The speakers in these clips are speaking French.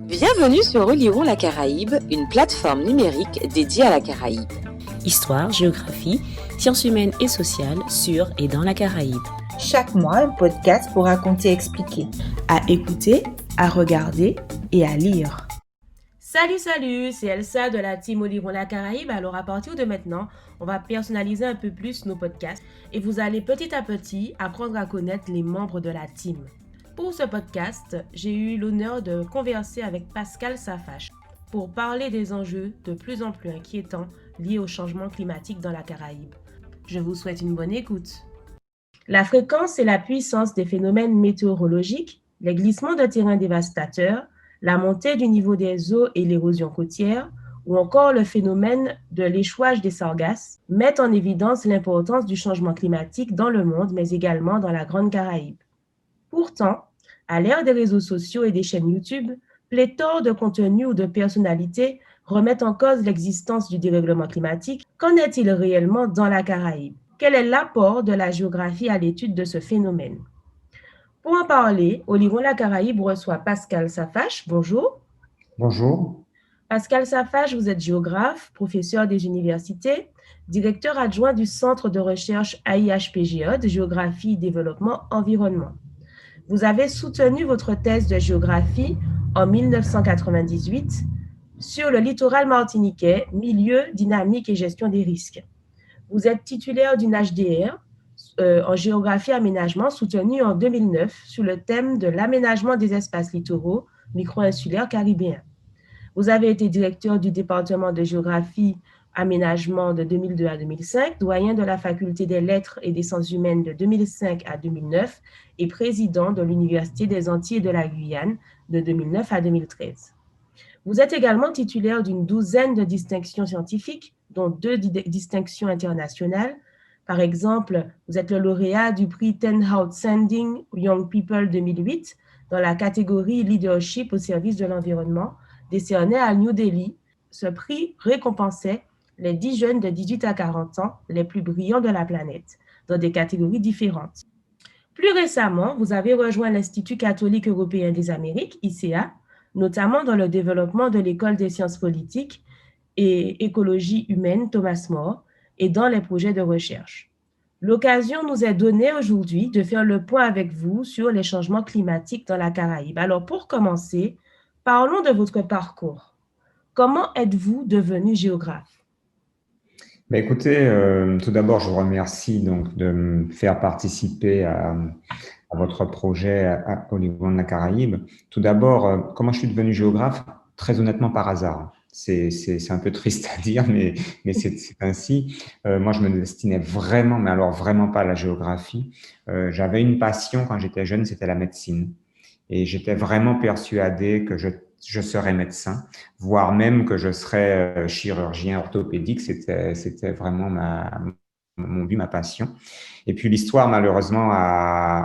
Bienvenue sur Relirons la Caraïbe, une plateforme numérique dédiée à la Caraïbe. Histoire, géographie, sciences humaines et sociales sur et dans la Caraïbe. Chaque mois, un podcast pour raconter et expliquer. À écouter, à regarder et à lire. Salut, c'est Elsa de la team Relirons la Caraïbe. Alors à partir de maintenant, on va personnaliser un peu plus nos podcasts et vous allez petit à petit apprendre à connaître les membres de la team. Pour ce podcast, j'ai eu l'honneur de converser avec Pascal Safache pour parler des enjeux de plus en plus inquiétants liés au changement climatique dans la Caraïbe. Je vous souhaite une bonne écoute. La fréquence et la puissance des phénomènes météorologiques, les glissements de terrain dévastateurs, la montée du niveau des eaux et l'érosion côtière, ou encore le phénomène de l'échouage des sargasses, mettent en évidence l'importance du changement climatique dans le monde, mais également dans la Grande Caraïbe. Pourtant, à l'ère des réseaux sociaux et des chaînes YouTube, pléthore de contenus ou de personnalités remettent en cause l'existence du dérèglement climatique. Qu'en est-il réellement dans la Caraïbe? Quel est l'apport de la géographie à l'étude de ce phénomène? Pour en parler, Relirons la Caraïbe reçoit Pascal Safache. Bonjour. Bonjour. Pascal Safache, vous êtes géographe, professeur des universités, directeur adjoint du Centre de recherche AIHPGE de géographie, développement, environnement. Vous avez soutenu votre thèse de géographie en 1998 sur le littoral martiniquais, milieu, dynamique et gestion des risques. Vous êtes titulaire d'une HDR en géographie aménagement soutenue en 2009 sur le thème de l'aménagement des espaces littoraux micro-insulaires caribéens. Vous avez été directeur du département de géographie aménagement de 2002 à 2005, doyen de la faculté des lettres et des sciences humaines de 2005 à 2009 et président de l'Université des Antilles et de la Guyane de 2009 à 2013. Vous êtes également titulaire d'une douzaine de distinctions scientifiques, dont 2 distinctions internationales. Par exemple, vous êtes le lauréat du prix Ten Outstanding Young People 2008 dans la catégorie Leadership au service de l'environnement, décerné à New Delhi. Ce prix récompensait les 10 jeunes de 18 à 40 ans les plus brillants de la planète, dans des catégories différentes. Plus récemment, vous avez rejoint l'Institut catholique européen des Amériques, ICA, notamment dans le développement de l'École des sciences politiques et écologie humaine Thomas More et dans les projets de recherche. L'occasion nous est donnée aujourd'hui de faire le point avec vous sur les changements climatiques dans la Caraïbe. Alors, pour commencer, parlons de votre parcours. Comment êtes-vous devenu géographe? Écoutez, tout d'abord, je vous remercie donc de me faire participer à votre projet au niveau de la Caraïbe. Tout d'abord, comment je suis devenu géographe? Très honnêtement, par hasard. C'est un peu triste à dire, mais c'est ainsi. Moi, je me destinais vraiment, mais alors vraiment pas à la géographie. J'avais une passion quand j'étais jeune, c'était la médecine. Et j'étais vraiment persuadé que je serais médecin, voire même que je serais chirurgien orthopédique. C'était vraiment mon but, ma passion. Et puis l'histoire, malheureusement,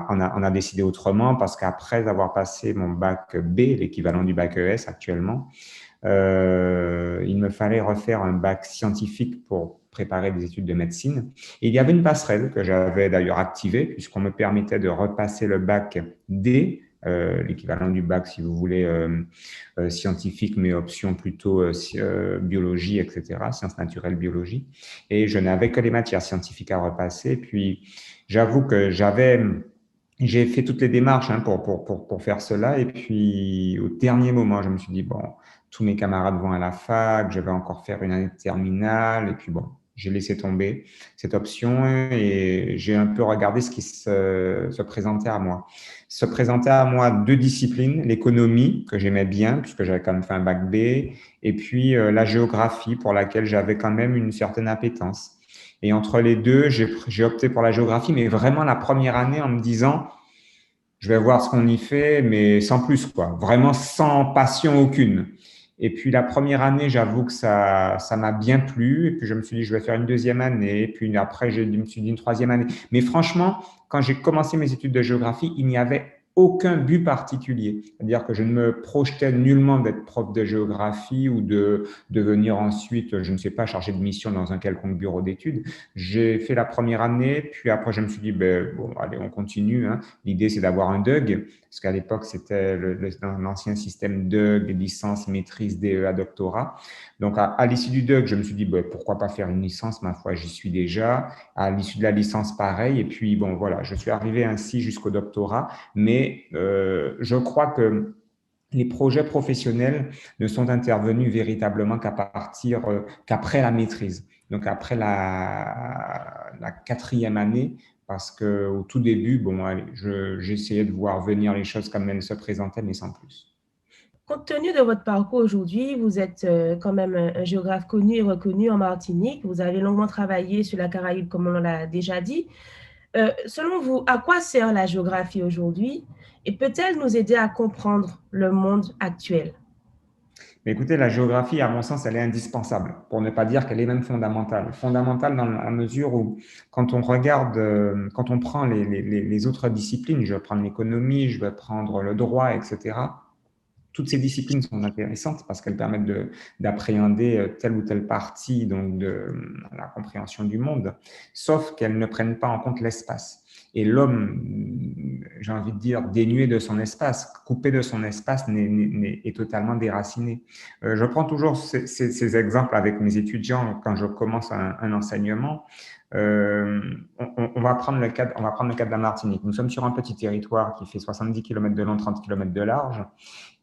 on a décidé autrement parce qu'après avoir passé mon bac B, l'équivalent du bac ES actuellement, il me fallait refaire un bac scientifique pour préparer des études de médecine. Et il y avait une passerelle que j'avais d'ailleurs activée puisqu'on me permettait de repasser le bac D, l'équivalent du bac, si vous voulez, scientifique, mais option plutôt biologie, etc., sciences naturelles, biologie. Et je n'avais que les matières scientifiques à repasser. Puis, j'avoue que j'ai fait toutes les démarches pour faire cela. Et puis, au dernier moment, je me suis dit, bon, tous mes camarades vont à la fac, je vais encore faire une année de terminale. Et puis, bon, j'ai laissé tomber cette option et j'ai un peu regardé ce qui se présentait à moi. Se présentait à moi 2 disciplines, l'économie, que j'aimais bien, puisque j'avais quand même fait un bac B, et puis la géographie, pour laquelle j'avais quand même une certaine appétence. Et entre les deux, j'ai opté pour la géographie, mais vraiment la première année en me disant, je vais voir ce qu'on y fait, mais sans plus, quoi. Vraiment sans passion aucune. Et puis la première année, j'avoue que ça m'a bien plu. Et puis je me suis dit, je vais faire une deuxième année. Et puis après, je me suis dit une troisième année. Mais franchement, quand j'ai commencé mes études de géographie, il n'y avait aucun but particulier. C'est-à-dire que je ne me projetais nullement d'être prof de géographie ou de devenir ensuite, je ne sais pas, chargé de mission dans un quelconque bureau d'études. J'ai fait la première année, puis après je me suis dit, bon, allez, on continue. Hein. L'idée, c'est d'avoir un DUG, parce qu'à l'époque, c'était l'ancien système DUG, licence, maîtrise, DEA, doctorat. Donc, à l'issue du DUG, je me suis dit, pourquoi pas faire une licence, ma foi, j'y suis déjà. À l'issue de la licence, pareil. Et puis, bon, voilà, je suis arrivé ainsi jusqu'au doctorat. Mais je crois que les projets professionnels ne sont intervenus véritablement qu'après la maîtrise. Donc, après la quatrième année, parce qu'au tout début, bon, j'essayais de voir venir les choses comme elles se présentaient, mais sans plus. Compte tenu de votre parcours aujourd'hui, vous êtes quand même un géographe connu et reconnu en Martinique. Vous avez longuement travaillé sur la Caraïbe, comme on l'a déjà dit. Selon vous, à quoi sert la géographie aujourd'hui et peut-elle nous aider à comprendre le monde actuel? Mais écoutez, la géographie, à mon sens, elle est indispensable, pour ne pas dire qu'elle est même fondamentale. Fondamentale dans la mesure où, quand on regarde, quand on prend les autres disciplines, je vais prendre l'économie, je vais prendre le droit, etc., toutes ces disciplines sont intéressantes parce qu'elles permettent d'appréhender telle ou telle partie donc de la compréhension du monde, sauf qu'elles ne prennent pas en compte l'espace. Et l'homme, j'ai envie de dire, dénué de son espace, coupé de son espace, est totalement déraciné. Je prends toujours ces exemples avec mes étudiants quand je commence un enseignement. On va prendre le cas de la Martinique. Nous sommes sur un petit territoire qui fait 70 km de long, 30 km de large.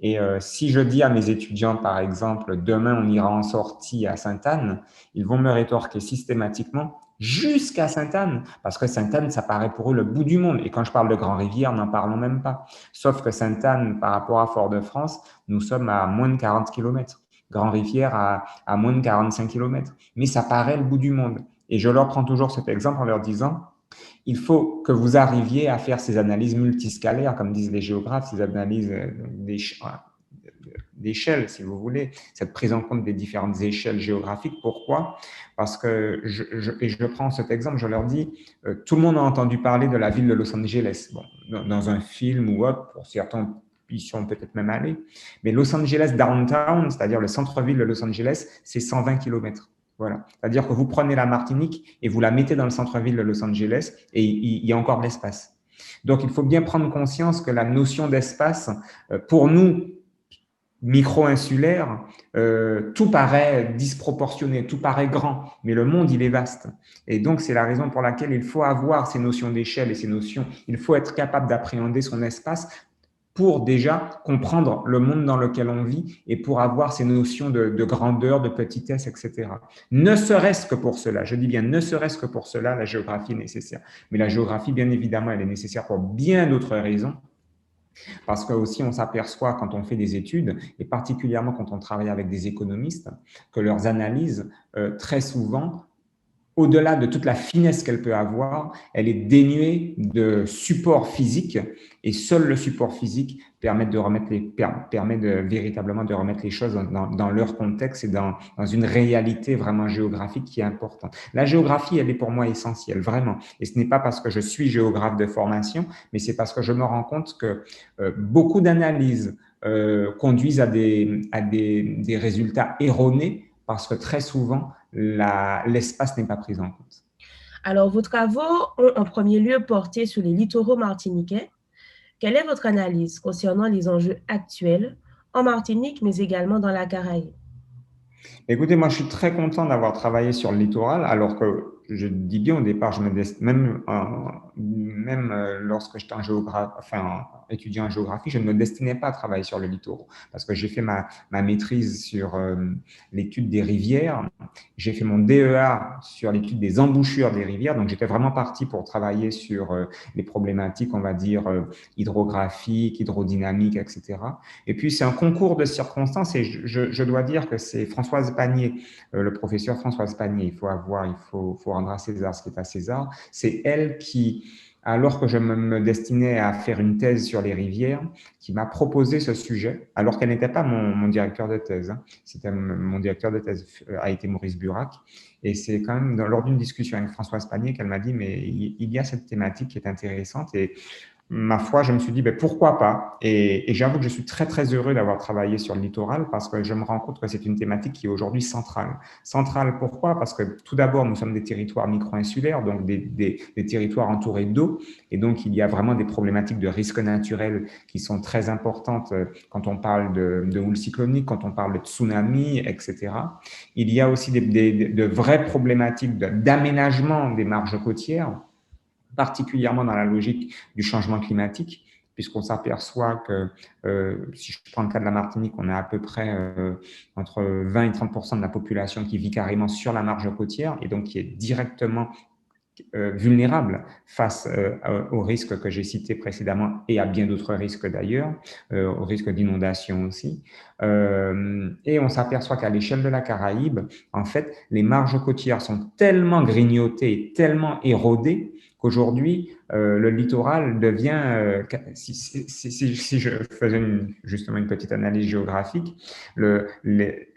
Et si je dis à mes étudiants, par exemple, demain on ira en sortie à Sainte-Anne, ils vont me rétorquer systématiquement jusqu'à Sainte-Anne, parce que Sainte-Anne, ça paraît pour eux le bout du monde. Et quand je parle de Grand-Rivière, n'en parlons même pas. Sauf que Sainte-Anne, par rapport à Fort-de-France, nous sommes à moins de 40 km. Grand-Rivière à moins de 45 km. Mais ça paraît le bout du monde. Et je leur prends toujours cet exemple en leur disant, il faut que vous arriviez à faire ces analyses multiscalaires, comme disent les géographes, ces analyses d'échelle, si vous voulez, cette prise en compte des différentes échelles géographiques. Pourquoi? Parce que, je prends cet exemple, je leur dis, tout le monde a entendu parler de la ville de Los Angeles, bon, dans un film ou autre, pour certains, y sont peut-être même allés, mais Los Angeles downtown, c'est-à-dire le centre-ville de Los Angeles, c'est 120 km. Voilà. C'est-à-dire que vous prenez la Martinique et vous la mettez dans le centre-ville de Los Angeles et il y a encore de l'espace. Donc, il faut bien prendre conscience que la notion d'espace, pour nous, micro-insulaires, tout paraît disproportionné, tout paraît grand, mais le monde, il est vaste. Et donc, c'est la raison pour laquelle il faut avoir ces notions d'échelle et ces notions, il faut être capable d'appréhender son espace pour déjà comprendre le monde dans lequel on vit et pour avoir ces notions de grandeur, de petitesse, etc. Ne serait-ce que pour cela, je dis bien ne serait-ce que pour cela, la géographie est nécessaire. Mais la géographie, bien évidemment, elle est nécessaire pour bien d'autres raisons. Parce que aussi, on s'aperçoit quand on fait des études, et particulièrement quand on travaille avec des économistes, que leurs analyses, très souvent, au-delà de toute la finesse qu'elle peut avoir, elle est dénuée de support physique et seul le support physique permet véritablement de remettre les choses dans leur contexte et dans une réalité vraiment géographique qui est importante. La géographie, elle est pour moi essentielle, vraiment. Et ce n'est pas parce que je suis géographe de formation, mais c'est parce que je me rends compte que beaucoup d'analyses conduisent à des résultats erronés parce que très souvent, l'espace n'est pas pris en compte. Alors, vos travaux ont en premier lieu porté sur les littoraux martiniquais. Quelle est votre analyse concernant les enjeux actuels en Martinique, mais également dans la Caraïbe? Écoutez, moi, je suis très content d'avoir travaillé sur le littoral, alors que je dis bien au départ, même lorsque j'étais étudiant en géographie, je ne me destinais pas à travailler sur le littoral parce que j'ai fait ma maîtrise sur l'étude des rivières, j'ai fait mon DEA sur l'étude des embouchures des rivières, donc j'étais vraiment parti pour travailler sur les problématiques, on va dire, hydrographiques, hydrodynamiques, etc. Et puis, c'est un concours de circonstances et je dois dire que c'est Françoise Panier, le professeur Françoise Panier, il faut rendre à César ce qui est à César. C'est elle qui, alors que je me destinais à faire une thèse sur les rivières, qui m'a proposé ce sujet, alors qu'elle n'était pas mon directeur de thèse. Hein. C'était mon directeur de thèse a été Maurice Burac. Et c'est quand même lors d'une discussion avec Françoise Panier qu'elle m'a dit, mais il y a cette thématique qui est intéressante et ma foi, je me suis dit, ben, pourquoi pas? Et j'avoue que je suis très, très heureux d'avoir travaillé sur le littoral parce que je me rends compte que c'est une thématique qui est aujourd'hui centrale. Centrale, pourquoi? Parce que tout d'abord, nous sommes des territoires micro-insulaires, donc des territoires entourés d'eau. Et donc, il y a vraiment des problématiques de risques naturels qui sont très importantes quand on parle de houles cycloniques, quand on parle de tsunamis, etc. Il y a aussi de vraies problématiques d'aménagement des marges côtières, particulièrement dans la logique du changement climatique, puisqu'on s'aperçoit que, si je prends le cas de la Martinique, on a à peu près entre 20 et 30% de la population qui vit carrément sur la marge côtière et donc qui est directement vulnérable face aux risques que j'ai cités précédemment et à bien d'autres risques d'ailleurs, aux risques d'inondation aussi. Et on s'aperçoit qu'à l'échelle de la Caraïbe, en fait, les marges côtières sont tellement grignotées et tellement érodées qu'aujourd'hui, le littoral devient, si je faisais justement une petite analyse géographique,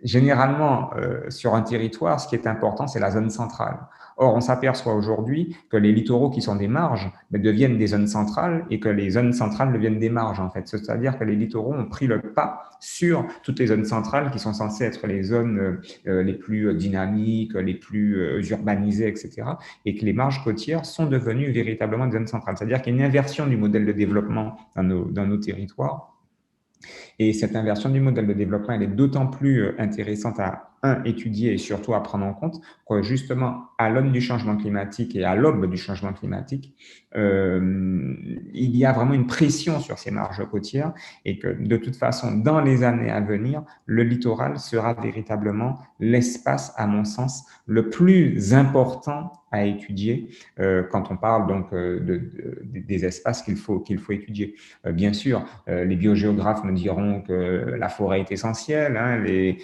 généralement, sur un territoire, ce qui est important, c'est la zone centrale. Or, on s'aperçoit aujourd'hui que les littoraux qui sont des marges deviennent des zones centrales et que les zones centrales deviennent des marges, en fait. C'est-à-dire que les littoraux ont pris le pas sur toutes les zones centrales qui sont censées être les zones les plus dynamiques, les plus urbanisées, etc. Et que les marges côtières sont devenues véritablement des zones centrales. C'est-à-dire qu'il y a une inversion du modèle de développement dans nos territoires. Et cette inversion du modèle de développement, elle est d'autant plus intéressante à étudier et surtout à prendre en compte que justement, à l'aune du changement climatique et à l'aube du changement climatique, il y a vraiment une pression sur ces marges côtières et que de toute façon, dans les années à venir, le littoral sera véritablement l'espace, à mon sens, le plus important à étudier quand on parle donc des espaces qu'il faut étudier. Bien sûr, les biogéographes me diront que la forêt est essentielle, hein, les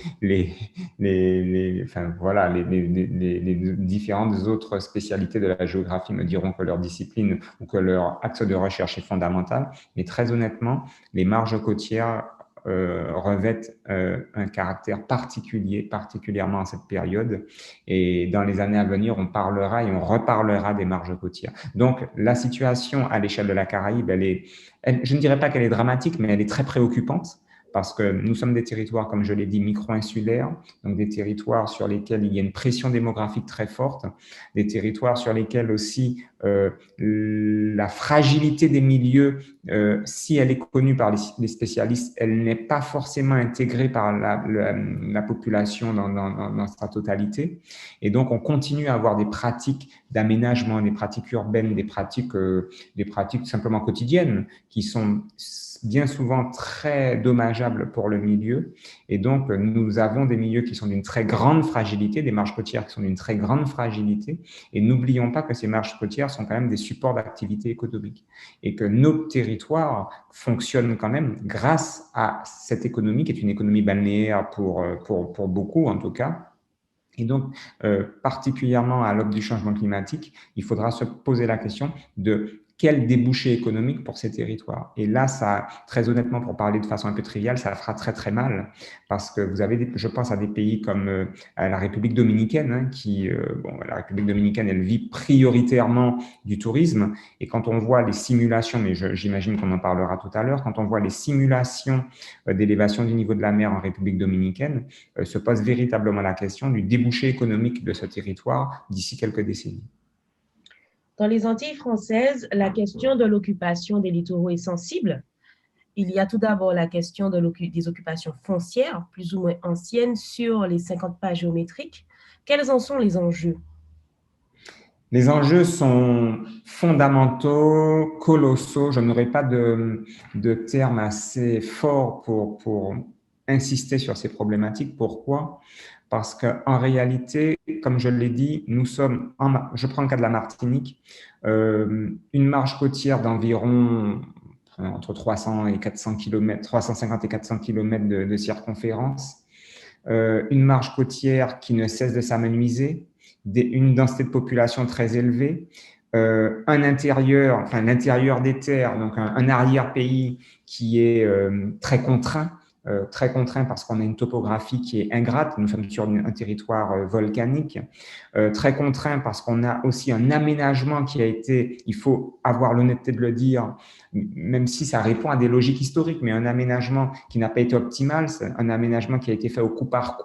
différentes autres spécialités de la géographie me diront que leur discipline ou que leur axe de recherche est fondamental, mais très honnêtement, les marges côtières revêtent un caractère particulier, particulièrement en cette période. Et dans les années à venir, on parlera et on reparlera des marges côtières. Donc, la situation à l'échelle de la Caraïbe, je ne dirais pas qu'elle est dramatique, mais elle est très préoccupante parce que nous sommes des territoires, comme je l'ai dit, micro-insulaires, donc des territoires sur lesquels il y a une pression démographique très forte, des territoires sur lesquels aussi la fragilité des milieux, si elle est connue par les spécialistes, elle n'est pas forcément intégrée par la population dans sa totalité. Et donc, on continue à avoir des pratiques d'aménagement, des pratiques urbaines, des pratiques simplement quotidiennes qui sont bien souvent très dommageables pour le milieu. Et donc, nous avons des milieux qui sont d'une très grande fragilité, des marges côtières qui sont d'une très grande fragilité. Et n'oublions pas que ces marges côtières sont quand même des supports d'activité économique et que nos territoires fonctionnent quand même grâce à cette économie qui est une économie balnéaire pour beaucoup en tout cas. Et donc, particulièrement à l'aube du changement climatique, il faudra se poser la question de quel débouché économique pour ces territoires. Et là, ça, très honnêtement, pour parler de façon un peu triviale, ça fera très, très mal parce que vous avez, je pense à des pays comme la République dominicaine, hein, la République dominicaine, elle vit prioritairement du tourisme. Et quand on voit les simulations, mais j'imagine qu'on en parlera tout à l'heure, quand on voit les simulations d'élévation du niveau de la mer en République dominicaine, se pose véritablement la question du débouché économique de ce territoire d'ici quelques décennies. Dans les Antilles françaises, la question de l'occupation des littoraux est sensible. Il y a tout d'abord la question des occupations foncières, plus ou moins anciennes, sur les 50 pas géométriques. Quels en sont les enjeux? Les enjeux sont fondamentaux, colossaux. Je n'aurai pas de terme assez fort pour insister sur ces problématiques. Pourquoi ? Parce qu'en réalité, comme je l'ai dit, je prends le cas de la Martinique, une marge côtière d'environ entre 300 et 400 km, 350 et 400 km de circonférence, une marge côtière qui ne cesse de s'amenuiser, une densité de population très élevée, l'intérieur des terres, donc un arrière-pays qui est très contraint, très contraint parce qu'on a une topographie qui est ingrate, nous sommes sur un territoire volcanique, très contraint parce qu'on a aussi un aménagement qui a été, il faut avoir l'honnêteté de le dire, même si ça répond à des logiques historiques, mais un aménagement qui n'a pas été optimal, c'est un aménagement qui a été fait au coup, par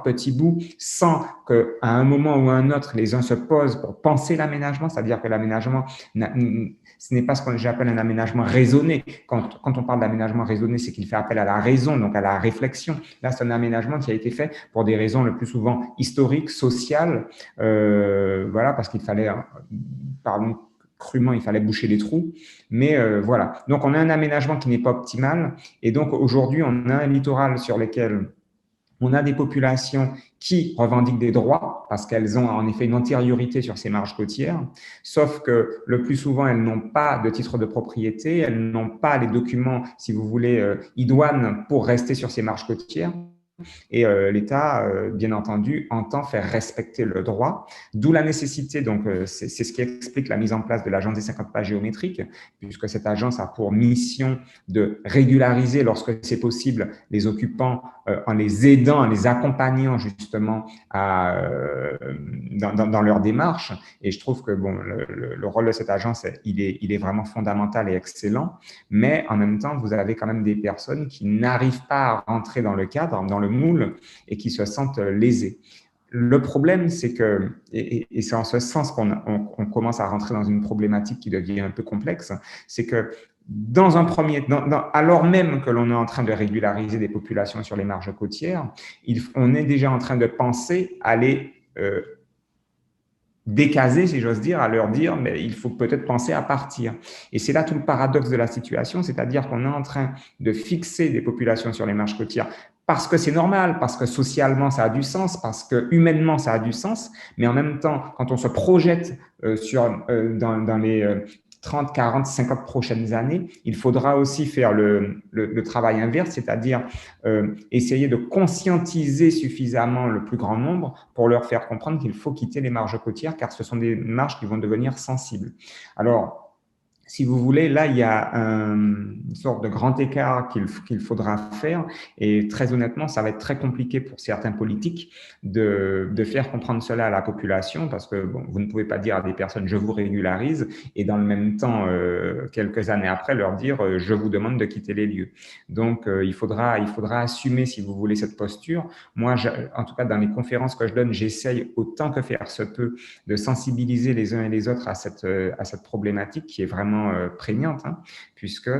petits bouts, sans qu'à un moment ou à un autre, les uns se posent pour penser l'aménagement, c'est-à-dire que l'aménagement, ce n'est pas ce que j'appelle un aménagement raisonné. Quand on parle d'aménagement raisonné, c'est qu'il fait appel à la raison, donc à la réflexion. Là, c'est un aménagement qui a été fait pour des raisons le plus souvent historiques, sociales, voilà, parce qu'il fallait, pardon, crûment, il fallait boucher les trous. Mais voilà. Donc, on a un aménagement qui n'est pas optimal. Et donc, aujourd'hui, on a un littoral sur lequel on a des populations qui revendiquent des droits parce qu'elles ont en effet une antériorité sur ces marges côtières, sauf que le plus souvent, elles n'ont pas de titre de propriété, elles n'ont pas les documents, si vous voulez, idoines pour rester sur ces marges côtières. Et l'État, bien entendu, entend faire respecter le droit, d'où la nécessité, donc c'est ce qui explique la mise en place de l'agence des 50 pas géométriques, puisque cette agence a pour mission de régulariser, lorsque c'est possible, les occupants en les aidant, en les accompagnant justement dans leur démarche. Et je trouve que bon, le rôle de cette agence, il est vraiment fondamental et excellent, mais en même temps, vous avez quand même des personnes qui n'arrivent pas à rentrer dans le cadre, dans le moule, et qui se sentent lésées. Le problème, c'est que, et c'est en ce sens qu'on commence à rentrer dans une problématique qui devient un peu complexe, c'est que dans un premier, alors même que l'on est en train de régulariser des populations sur les marges côtières, on est déjà en train de penser à les décaser, si j'ose dire, à leur dire, mais il faut peut-être penser à partir. Et c'est là tout le paradoxe de la situation, c'est-à-dire qu'on est en train de fixer des populations sur les marges côtières parce que c'est normal, parce que socialement ça a du sens, parce que humainement ça a du sens, mais en même temps, quand on se projette dans les 30, 40, 50 prochaines années, il faudra aussi faire le travail inverse, c'est-à-dire essayer de conscientiser suffisamment le plus grand nombre pour leur faire comprendre qu'il faut quitter les marges côtières, car ce sont des marges qui vont devenir sensibles. Alors, si vous voulez, là, il y a une sorte de grand écart qu'il faudra faire, et très honnêtement, ça va être très compliqué pour certains politiques de faire comprendre cela à la population, parce que bon, vous ne pouvez pas dire à des personnes « je vous régularise » et dans le même temps, quelques années après, leur dire « je vous demande de quitter les lieux ». Donc, il faudra assumer, si vous voulez, cette posture. Moi, en tout cas, dans les conférences que je donne, j'essaye autant que faire se peut de sensibiliser les uns et les autres à cette problématique qui est vraiment prégnante, hein, puisque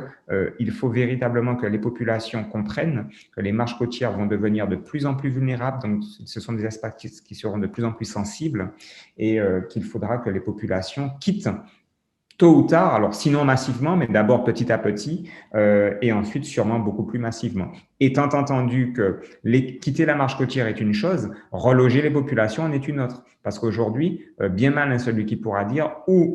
il faut véritablement que les populations comprennent que les marges côtières vont devenir de plus en plus vulnérables, donc ce sont des aspects qui seront de plus en plus sensibles, et qu'il faudra que les populations quittent tôt ou tard, alors sinon massivement, mais d'abord petit à petit, et ensuite sûrement beaucoup plus massivement. Étant entendu que quitter la marge côtière est une chose, reloger les populations en est une autre. Parce qu'aujourd'hui, bien mal est celui qui pourra dire où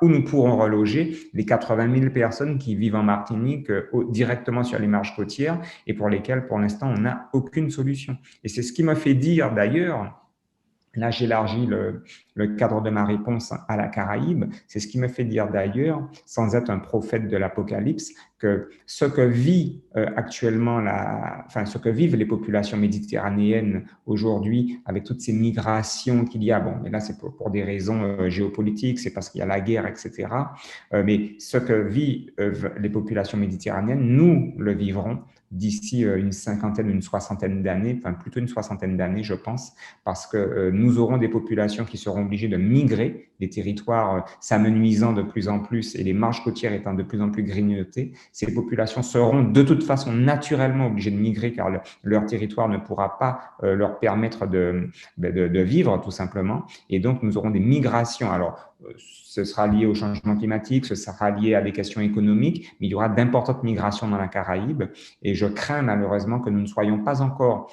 nous pourrons reloger les 80 000 personnes qui vivent en Martinique directement sur les marges côtières et pour lesquelles, pour l'instant, on n'a aucune solution. Et c'est ce qui me fait dire d'ailleurs, là, j'élargis le cadre de ma réponse à la Caraïbe. C'est ce qui me fait dire d'ailleurs, sans être un prophète de l'Apocalypse, que ce que vit actuellement, ce que vivent les populations méditerranéennes aujourd'hui, avec toutes ces migrations qu'il y a, bon, mais là c'est pour des raisons géopolitiques, c'est parce qu'il y a la guerre, etc. Mais ce que vivent les populations méditerranéennes, nous le vivrons d'ici une cinquantaine, une soixantaine d'années, enfin plutôt une soixantaine d'années, je pense, parce que nous aurons des populations qui seront obligées de migrer, les territoires s'amenuisant de plus en plus et les marges côtières étant de plus en plus grignotées. Ces populations seront de toute façon naturellement obligées de migrer car leur territoire ne pourra pas leur permettre de vivre tout simplement. Et donc, nous aurons des migrations. Alors, ce sera lié au changement climatique, ce sera lié à des questions économiques, mais il y aura d'importantes migrations dans la Caraïbe. Et je crains malheureusement que nous ne soyons pas encore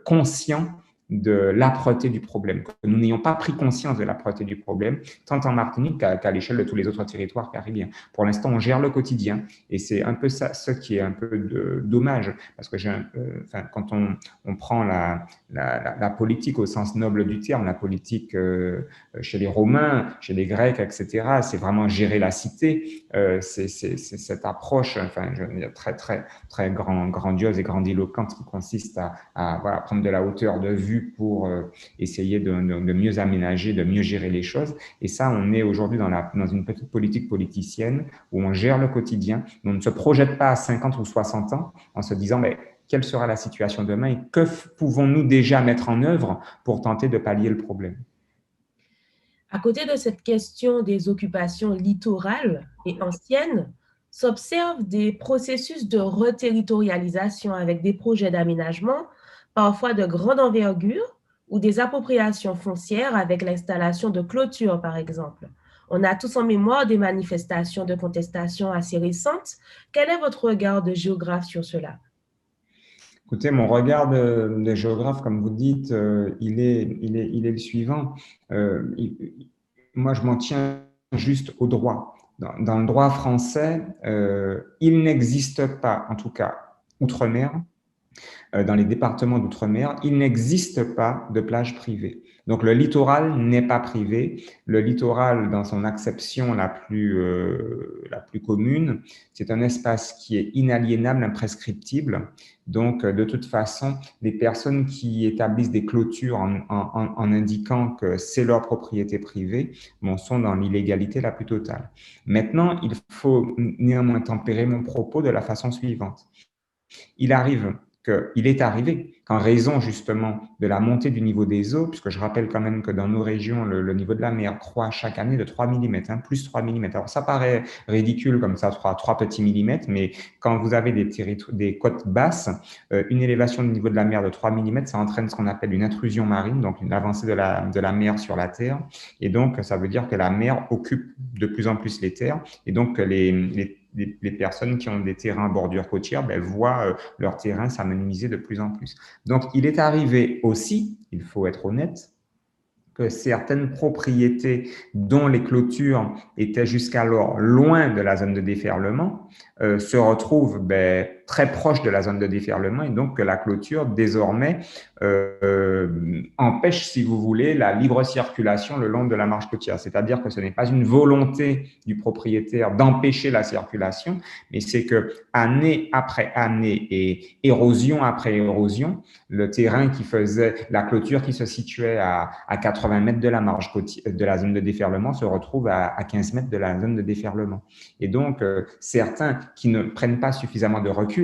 conscients de l'âpreté du problème, que nous n'ayons pas pris conscience de l'âpreté du problème, tant en Martinique qu'à l'échelle de tous les autres territoires caribéens. Pour l'instant, on gère le quotidien et c'est un peu ça, ce qui est un peu dommage, parce que quand on prend la politique au sens noble du terme, la politique chez les Romains, chez les Grecs, etc., c'est vraiment gérer la cité, c'est cette approche très, très, très grandiose et grandiloquente qui consiste à prendre de la hauteur de vue pour essayer de mieux aménager, de mieux gérer les choses. Et ça, on est aujourd'hui dans une petite politique politicienne où on gère le quotidien, on ne se projette pas à 50 ou 60 ans en se disant mais quelle sera la situation demain et que pouvons-nous déjà mettre en œuvre pour tenter de pallier le problème. À côté de cette question des occupations littorales et anciennes, s'observent des processus de reterritorialisation avec des projets d'aménagement, parfois de grande envergure, ou des appropriations foncières avec l'installation de clôtures, par exemple. On a tous en mémoire des manifestations de contestation assez récentes. Quel est votre regard de géographe sur cela? Écoutez, mon regard de géographe, comme vous dites, il est le suivant. Moi, je m'en tiens juste au droit. Dans le droit français, il n'existe pas, en tout cas, outre-mer, dans les départements d'outre-mer, il n'existe pas de plage privée. Donc, le littoral n'est pas privé. Le littoral, dans son acception la plus commune, c'est un espace qui est inaliénable, imprescriptible. Donc, de toute façon, les personnes qui établissent des clôtures en indiquant que c'est leur propriété privée sont dans l'illégalité la plus totale. Maintenant, il faut néanmoins tempérer mon propos de la façon suivante. Il est arrivé qu'en raison justement de la montée du niveau des eaux, puisque je rappelle quand même que dans nos régions, le niveau de la mer croît chaque année de 3 mm, plus 3 mm. Alors ça paraît ridicule comme ça, 3 petits millimètres, mais quand vous avez des côtes basses, une élévation du niveau de la mer de 3 mm, ça entraîne ce qu'on appelle une intrusion marine, donc une avancée de la mer sur la terre. Et donc, ça veut dire que la mer occupe de plus en plus les terres et donc les personnes qui ont des terrains à bordure côtière voient leur terrain s'amenuiser de plus en plus. Donc, il est arrivé aussi, il faut être honnête, que certaines propriétés dont les clôtures étaient jusqu'alors loin de la zone de déferlement se retrouvent très proches de la zone de déferlement et donc que la clôture désormais empêche, si vous voulez, la libre circulation le long de la marge côtière. C'est-à-dire que ce n'est pas une volonté du propriétaire d'empêcher la circulation, mais c'est que année après année et érosion après érosion, le terrain qui faisait la clôture qui se situait à 80 mètres de la marge côtière, de la zone de déferlement se retrouve à 15 mètres de la zone de déferlement. Et donc, certains qui ne prennent pas suffisamment de recul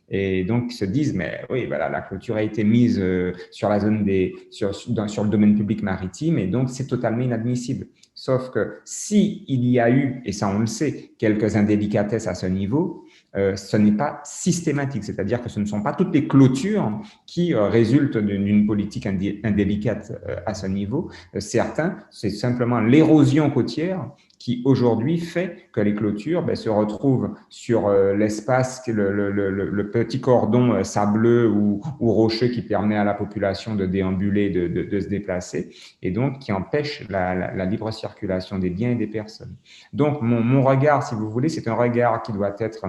et donc se disent mais oui, voilà, la clôture a été mise sur la zone sur le domaine public maritime et donc c'est totalement inadmissible. Sauf que si il y a eu, et ça on le sait, quelques indélicatesses à ce niveau, ce n'est pas systématique, c'est-à-dire que ce ne sont pas toutes les clôtures qui résultent d'une politique indélicate à ce niveau. Certains, c'est simplement l'érosion côtière qui aujourd'hui fait que les clôtures se retrouvent sur l'espace, le petit cordon sableux ou rocheux qui permet à la population de déambuler, de se déplacer, et donc qui empêche la libre circulation des biens et des personnes. Donc, mon regard, si vous voulez, c'est un regard qui doit être...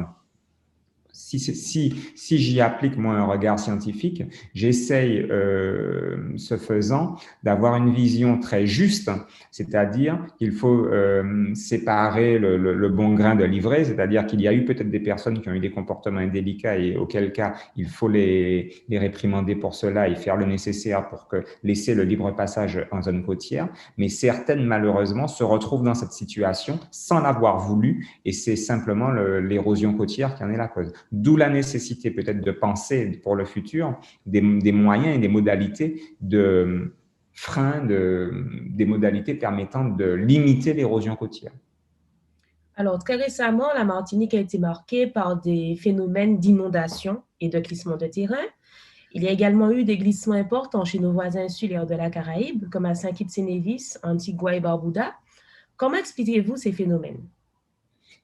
Si j'y applique, moi, un regard scientifique, j'essaye, ce faisant, d'avoir une vision très juste, c'est-à-dire qu'il faut séparer le bon grain de l'ivraie, c'est-à-dire qu'il y a eu peut-être des personnes qui ont eu des comportements indélicats et auquel cas, il faut les réprimander pour cela et faire le nécessaire pour laisser le libre passage en zone côtière, mais certaines, malheureusement, se retrouvent dans cette situation sans l'avoir voulu et c'est simplement l'érosion côtière qui en est la cause. D'où la nécessité peut-être de penser pour le futur des moyens et des modalités de frein, des modalités permettant de limiter l'érosion côtière. Alors, très récemment, la Martinique a été marquée par des phénomènes d'inondation et de glissement de terrain. Il y a également eu des glissements importants chez nos voisins insulaires de la Caraïbe, comme à Saint-Kitts-et-Nevis, Antigua et Barbuda. Comment expliquez-vous ces phénomènes?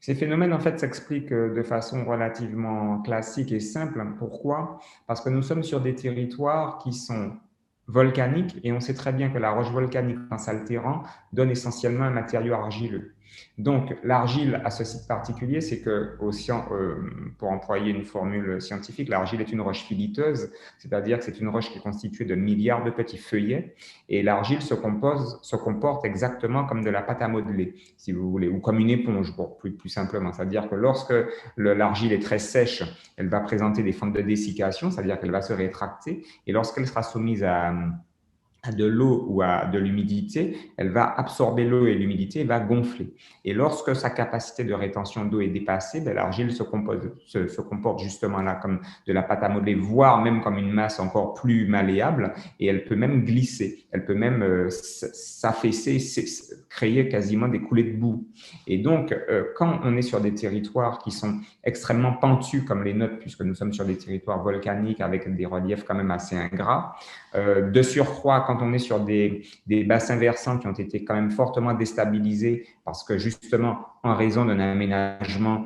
Ces phénomènes, en fait, s'expliquent de façon relativement classique et simple. Pourquoi? Parce que nous sommes sur des territoires qui sont volcanique et on sait très bien que la roche volcanique, en s'altérant, donne essentiellement un matériau argileux. Donc, l'argile a ce site particulier, c'est que, pour employer une formule scientifique, l'argile est une roche filiteuse, c'est-à-dire que c'est une roche qui est constituée de milliards de petits feuillets, et l'argile se comporte exactement comme de la pâte à modeler, si vous voulez, ou comme une éponge, plus simplement. C'est-à-dire que lorsque l'argile est très sèche, elle va présenter des fentes de dessiccation, c'est-à-dire qu'elle va se rétracter, et lorsqu'elle sera soumise à de l'eau ou à de l'humidité, elle va absorber l'eau et l'humidité et va gonfler. Et lorsque sa capacité de rétention d'eau est dépassée, l'argile se comporte justement là comme de la pâte à modeler, voire même comme une masse encore plus malléable, et elle peut même glisser, elle peut même s'affaisser, créer quasiment des coulées de boue. Et donc, quand on est sur des territoires qui sont extrêmement pentus comme les nôtres, puisque nous sommes sur des territoires volcaniques avec des reliefs quand même assez ingrats, de surcroît, quand on est sur des bassins versants qui ont été quand même fortement déstabilisés parce que justement, en raison d'un aménagement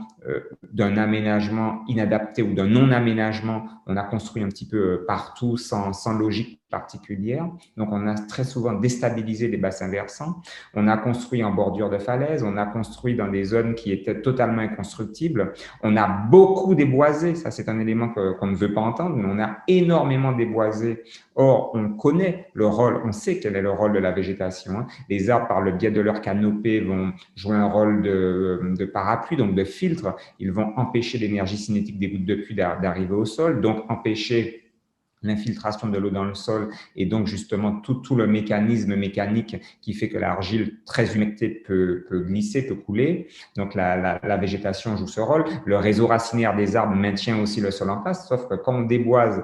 inadapté ou d'un non-aménagement, on a construit un petit peu partout sans logique particulière. Donc, on a très souvent déstabilisé les bassins versants. On a construit en bordure de falaise, on a construit dans des zones qui étaient totalement inconstructibles. On a beaucoup déboisé, ça c'est un élément qu'on ne veut pas entendre, mais on a énormément déboisé. Or, on connaît le rôle, on sait quel est le rôle de la végétation. Les arbres, par le biais de leur canopée, vont jouer un rôle de parapluie, donc de filtre. Ils vont empêcher l'énergie cinétique des gouttes de pluie d'arriver au sol, donc empêcher l'infiltration de l'eau dans le sol et donc justement tout le mécanisme mécanique qui fait que l'argile très humectée peut glisser, peut couler. Donc la végétation joue ce rôle. Le réseau racinaire des arbres maintient aussi le sol en place, sauf que quand on déboise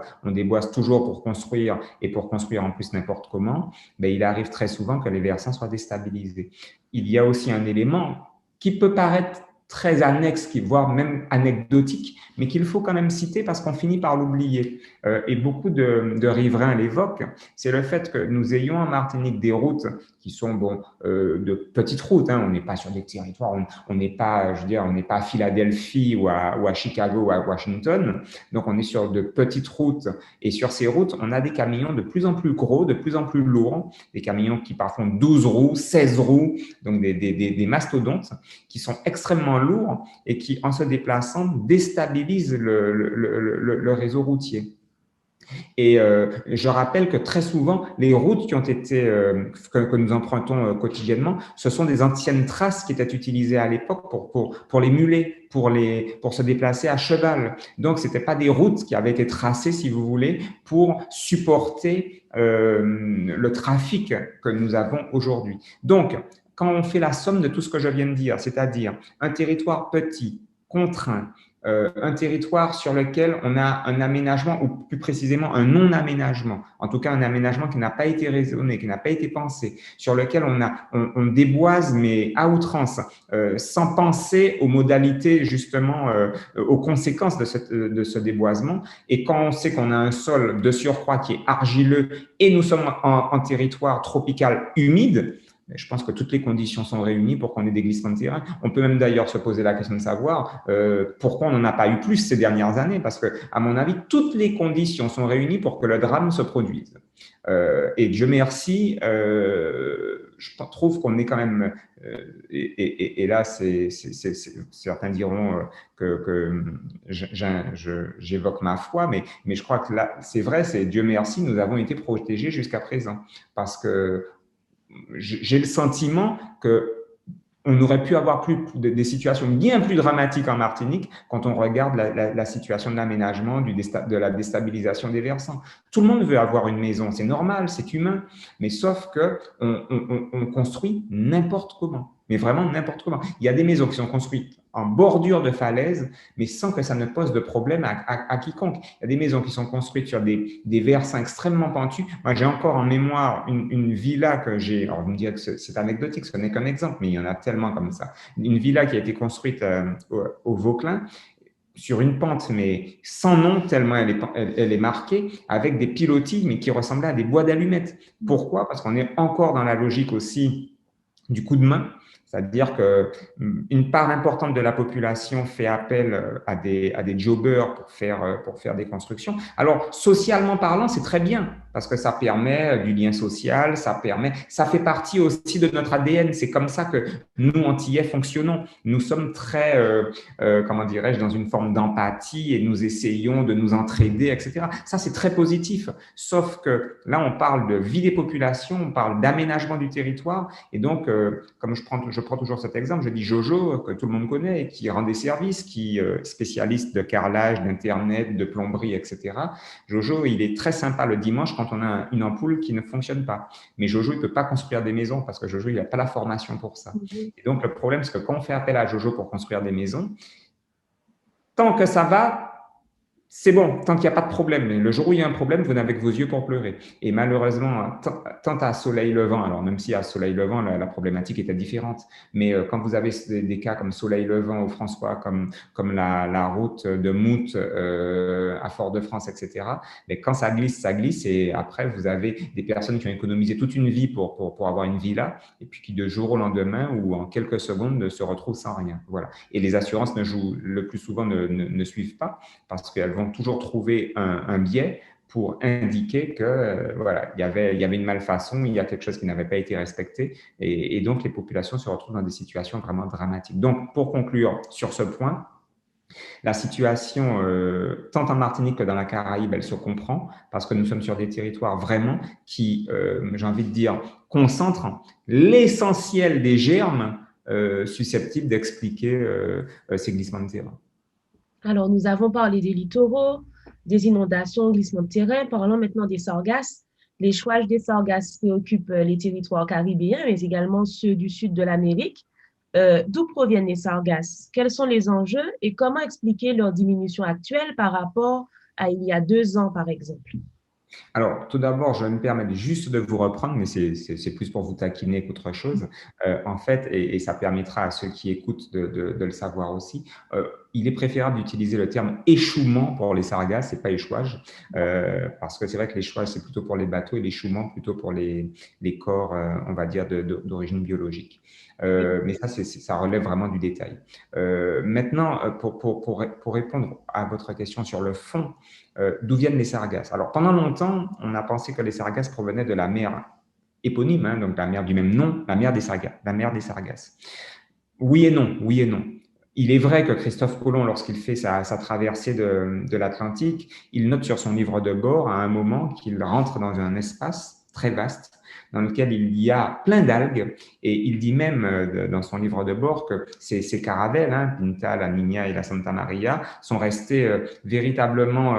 toujours pour construire et pour construire en plus n'importe comment, il arrive très souvent que les versants soient déstabilisés. Il y a aussi un élément qui peut paraître très annexe, voire même anecdotique, mais qu'il faut quand même citer parce qu'on finit par l'oublier. Et beaucoup de riverains l'évoquent, c'est le fait que nous ayons en Martinique des routes qui sont de petites routes. On n'est pas sur des territoires, on n'est pas, on n'est pas à Philadelphie ou à Chicago ou à Washington. Donc, on est sur de petites routes. Et sur ces routes, on a des camions de plus en plus gros, de plus en plus lourds, des camions qui parfois ont 12 roues, 16 roues, donc des mastodontes qui sont extrêmement lourds et qui, en se déplaçant, déstabilisent le réseau routier. Et je rappelle que très souvent, les routes qui ont été que nous empruntons quotidiennement, ce sont des anciennes traces qui étaient utilisées à l'époque pour les mulets, pour se déplacer à cheval. Donc, c'était pas des routes qui avaient été tracées, si vous voulez, pour supporter le trafic que nous avons aujourd'hui. Donc, quand on fait la somme de tout ce que je viens de dire, c'est-à-dire un territoire petit, contraint, un territoire sur lequel on a un aménagement, ou plus précisément un non-aménagement, en tout cas un aménagement qui n'a pas été raisonné, qui n'a pas été pensé, sur lequel on déboise mais à outrance, sans penser aux modalités justement, aux conséquences de ce déboisement. Et quand on sait qu'on a un sol de surcroît qui est argileux et nous sommes en territoire tropical humide, je pense que toutes les conditions sont réunies pour qu'on ait des glissements de terrain. On peut même d'ailleurs se poser la question de savoir pourquoi on n'en a pas eu plus ces dernières années, parce que, à mon avis, toutes les conditions sont réunies pour que le drame se produise. Et Dieu merci, je trouve qu'on est quand même, et là, certains diront que j'évoque ma foi, mais je crois que là, c'est vrai, c'est Dieu merci, nous avons été protégés jusqu'à présent, parce que j'ai le sentiment qu'on aurait pu avoir des situations bien plus dramatiques en Martinique quand on regarde la situation de l'aménagement, de la déstabilisation des versants. Tout le monde veut avoir une maison, c'est normal, c'est humain, mais sauf qu'on construit n'importe comment, mais vraiment n'importe comment. Il y a des maisons qui sont construites en bordure de falaise, mais sans que ça ne pose de problème à quiconque. Il y a des maisons qui sont construites sur des versants extrêmement pentus. Moi, j'ai encore en mémoire une villa que j'ai, alors vous me direz que c'est anecdotique, ce n'est qu'un exemple, mais il y en a tellement comme ça. Une villa qui a été construite au Vauclin, sur une pente, mais sans nom, tellement elle est marquée, avec des pilotis, mais qui ressemblaient à des bois d'allumettes. Pourquoi? Parce qu'on est encore dans la logique aussi du coup de main. C'est-à-dire qu'une part importante de la population fait appel à des jobbers pour faire des constructions. Alors, socialement parlant, c'est très bien parce que ça permet du lien social, ça fait partie aussi de notre ADN. C'est comme ça que nous, Antillais, fonctionnons. Nous sommes très, comment dirais-je, dans une forme d'empathie et nous essayons de nous entraider, etc. Ça, c'est très positif. Sauf que là, on parle de vie des populations, on parle d'aménagement du territoire. Et donc, comme je prends toujours cet exemple, je dis Jojo, que tout le monde connaît, et qui rend des services, qui est spécialiste de carrelage, d'Internet, de plomberie, etc. Jojo, il est très sympa le dimanche quand on a une ampoule qui ne fonctionne pas. Mais Jojo, il ne peut pas construire des maisons parce que Jojo, il n'a pas la formation pour ça. Et donc, le problème, c'est que quand on fait appel à Jojo pour construire des maisons, tant que ça va, c'est bon, tant qu'il n'y a pas de problème. Mais le jour où il y a un problème, vous n'avez que vos yeux pour pleurer. Et malheureusement, tant à soleil levant, alors même si à soleil levant, la problématique était différente, mais quand vous avez des cas comme soleil levant au François, comme la route de Mout à Fort-de-France, etc., mais quand ça glisse, et après, vous avez des personnes qui ont économisé toute une vie pour avoir une villa, et puis qui, de jour au lendemain ou en quelques secondes, se retrouvent sans rien. Voilà. Et les assurances le plus souvent ne suivent pas parce qu'elles vont toujours trouver un biais pour indiquer que voilà, il y avait une malfaçon, il y a quelque chose qui n'avait pas été respecté, et donc les populations se retrouvent dans des situations vraiment dramatiques. Donc, pour conclure sur ce point, la situation, tant en Martinique que dans la Caraïbe, elle se comprend parce que nous sommes sur des territoires vraiment qui, j'ai envie de dire, concentrent l'essentiel des germes susceptibles d'expliquer ces glissements de terrain. Alors, nous avons parlé des littoraux, des inondations, glissements de terrain. Parlons maintenant des sargasses. L'échouage des sargasses préoccupe les territoires caribéens, mais également ceux du sud de l'Amérique. D'où proviennent les sargasses? Quels sont les enjeux et comment expliquer leur diminution actuelle par rapport à il y a 2 ans, par exemple? Alors, tout d'abord, je vais me permettre juste de vous reprendre, mais c'est plus pour vous taquiner qu'autre chose. En fait, et ça permettra à ceux qui écoutent de le savoir aussi, il est préférable d'utiliser le terme échouement pour les sargasses et pas échouage, parce que c'est vrai que l'échouage, c'est plutôt pour les bateaux et l'échouement plutôt pour les corps, on va dire, d'origine biologique. Mais ça relève vraiment du détail. Maintenant, pour répondre à votre question sur le fond, d'où viennent les sargasses? Alors, pendant longtemps, on a pensé que les sargasses provenaient de la mer éponyme, hein, donc la mer du même nom, la mer des Sargasses. Oui et non, oui et non. Il est vrai que Christophe Colomb, lorsqu'il fait sa traversée de l'Atlantique, il note sur son livre de bord à un moment qu'il rentre dans un espace très vaste dans lequel il y a plein d'algues, et il dit même dans son livre de bord que ces caravelles, hein, Pinta, la Niña et la Santa Maria, sont restées véritablement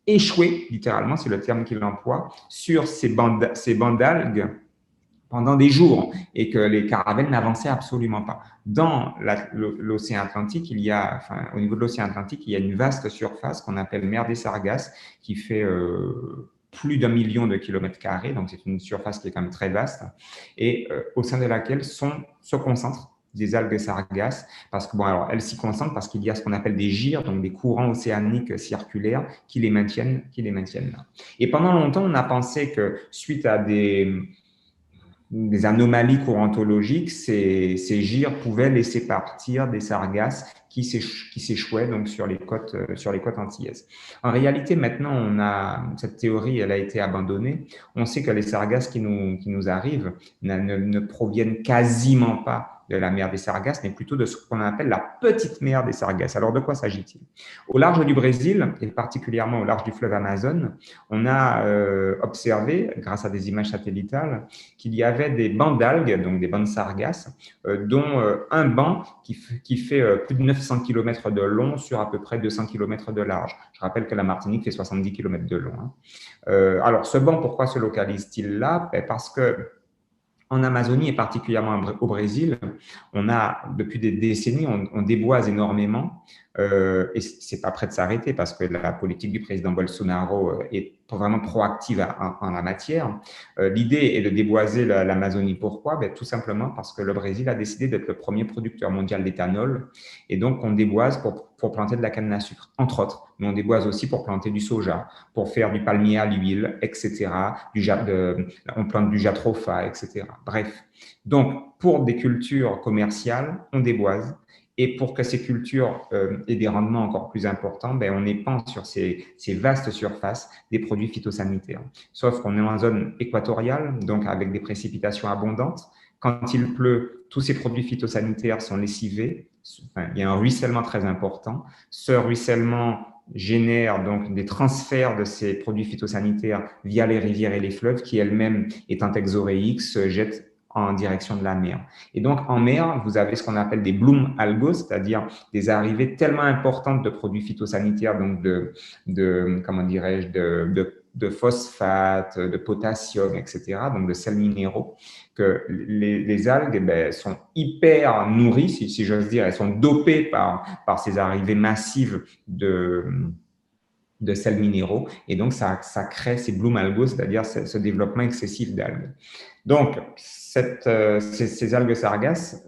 échouées, littéralement, c'est le terme qu'il emploie, sur ces bandes d'algues pendant des jours, et que les caravelles n'avançaient absolument pas. Dans l'océan Atlantique, au niveau de l'océan Atlantique, il y a une vaste surface qu'on appelle mer des Sargasses, qui fait plus d'1 million de kilomètres carrés, donc c'est une surface qui est quand même très vaste, et au sein de laquelle se concentrent des algues sargasses, parce que alors elles s'y concentrent parce qu'il y a ce qu'on appelle des gyres, donc des courants océaniques circulaires qui les maintiennent là. Et pendant longtemps, on a pensé que suite à des anomalies courantologiques, ces gyres pouvaient laisser partir des sargasses qui s'échouaient donc sur les côtes antillaises. En réalité, maintenant, cette théorie, elle a été abandonnée. On sait que les sargasses qui nous arrivent ne proviennent quasiment pas de la mer des Sargasses, mais plutôt de ce qu'on appelle la petite mer des Sargasses. Alors, de quoi s'agit-il? Au large du Brésil, et particulièrement au large du fleuve Amazone, on a observé, grâce à des images satellitales, qu'il y avait des bancs d'algues, donc des bancs de sargasses, dont un banc qui fait plus de 900 km de long sur à peu près 200 km de large. Je rappelle que la Martinique fait 70 km de long. Hein. Alors, ce banc, pourquoi se localise-t-il là? Parce que en Amazonie et particulièrement au Brésil, on a depuis des décennies, on déboise énormément et c'est pas prêt de s'arrêter parce que la politique du président Bolsonaro est vraiment proactive en la matière. L'idée est de déboiser l'Amazonie. Pourquoi? Tout simplement parce que le Brésil a décidé d'être le premier producteur mondial d'éthanol, et donc on déboise pour planter de la canne à sucre, entre autres. Mais on déboise aussi pour planter du soja, pour faire du palmier à l'huile, etc. On plante du jatropha, etc. Bref. Donc, pour des cultures commerciales, on déboise. Et pour que ces cultures aient des rendements encore plus importants, on épand sur ces vastes surfaces des produits phytosanitaires. Sauf qu'on est en zone équatoriale, donc avec des précipitations abondantes. Quand il pleut, tous ces produits phytosanitaires sont lessivés. Il y a un ruissellement très important. Ce ruissellement génère donc des transferts de ces produits phytosanitaires via les rivières et les fleuves qui elles-mêmes, étant exoréiques, se jettent en direction de la mer. Et donc, en mer, vous avez ce qu'on appelle des blooms algaux, c'est-à-dire des arrivées tellement importantes de produits phytosanitaires, donc comment dirais-je, de phosphate, de potassium, etc., donc de sels minéraux, que les algues sont hyper nourries, si j'ose dire, elles sont dopées par ces arrivées massives de sels minéraux, et donc ça crée ces blooms algaux, c'est-à-dire ce développement excessif d'algues. Donc, ces algues sargasses,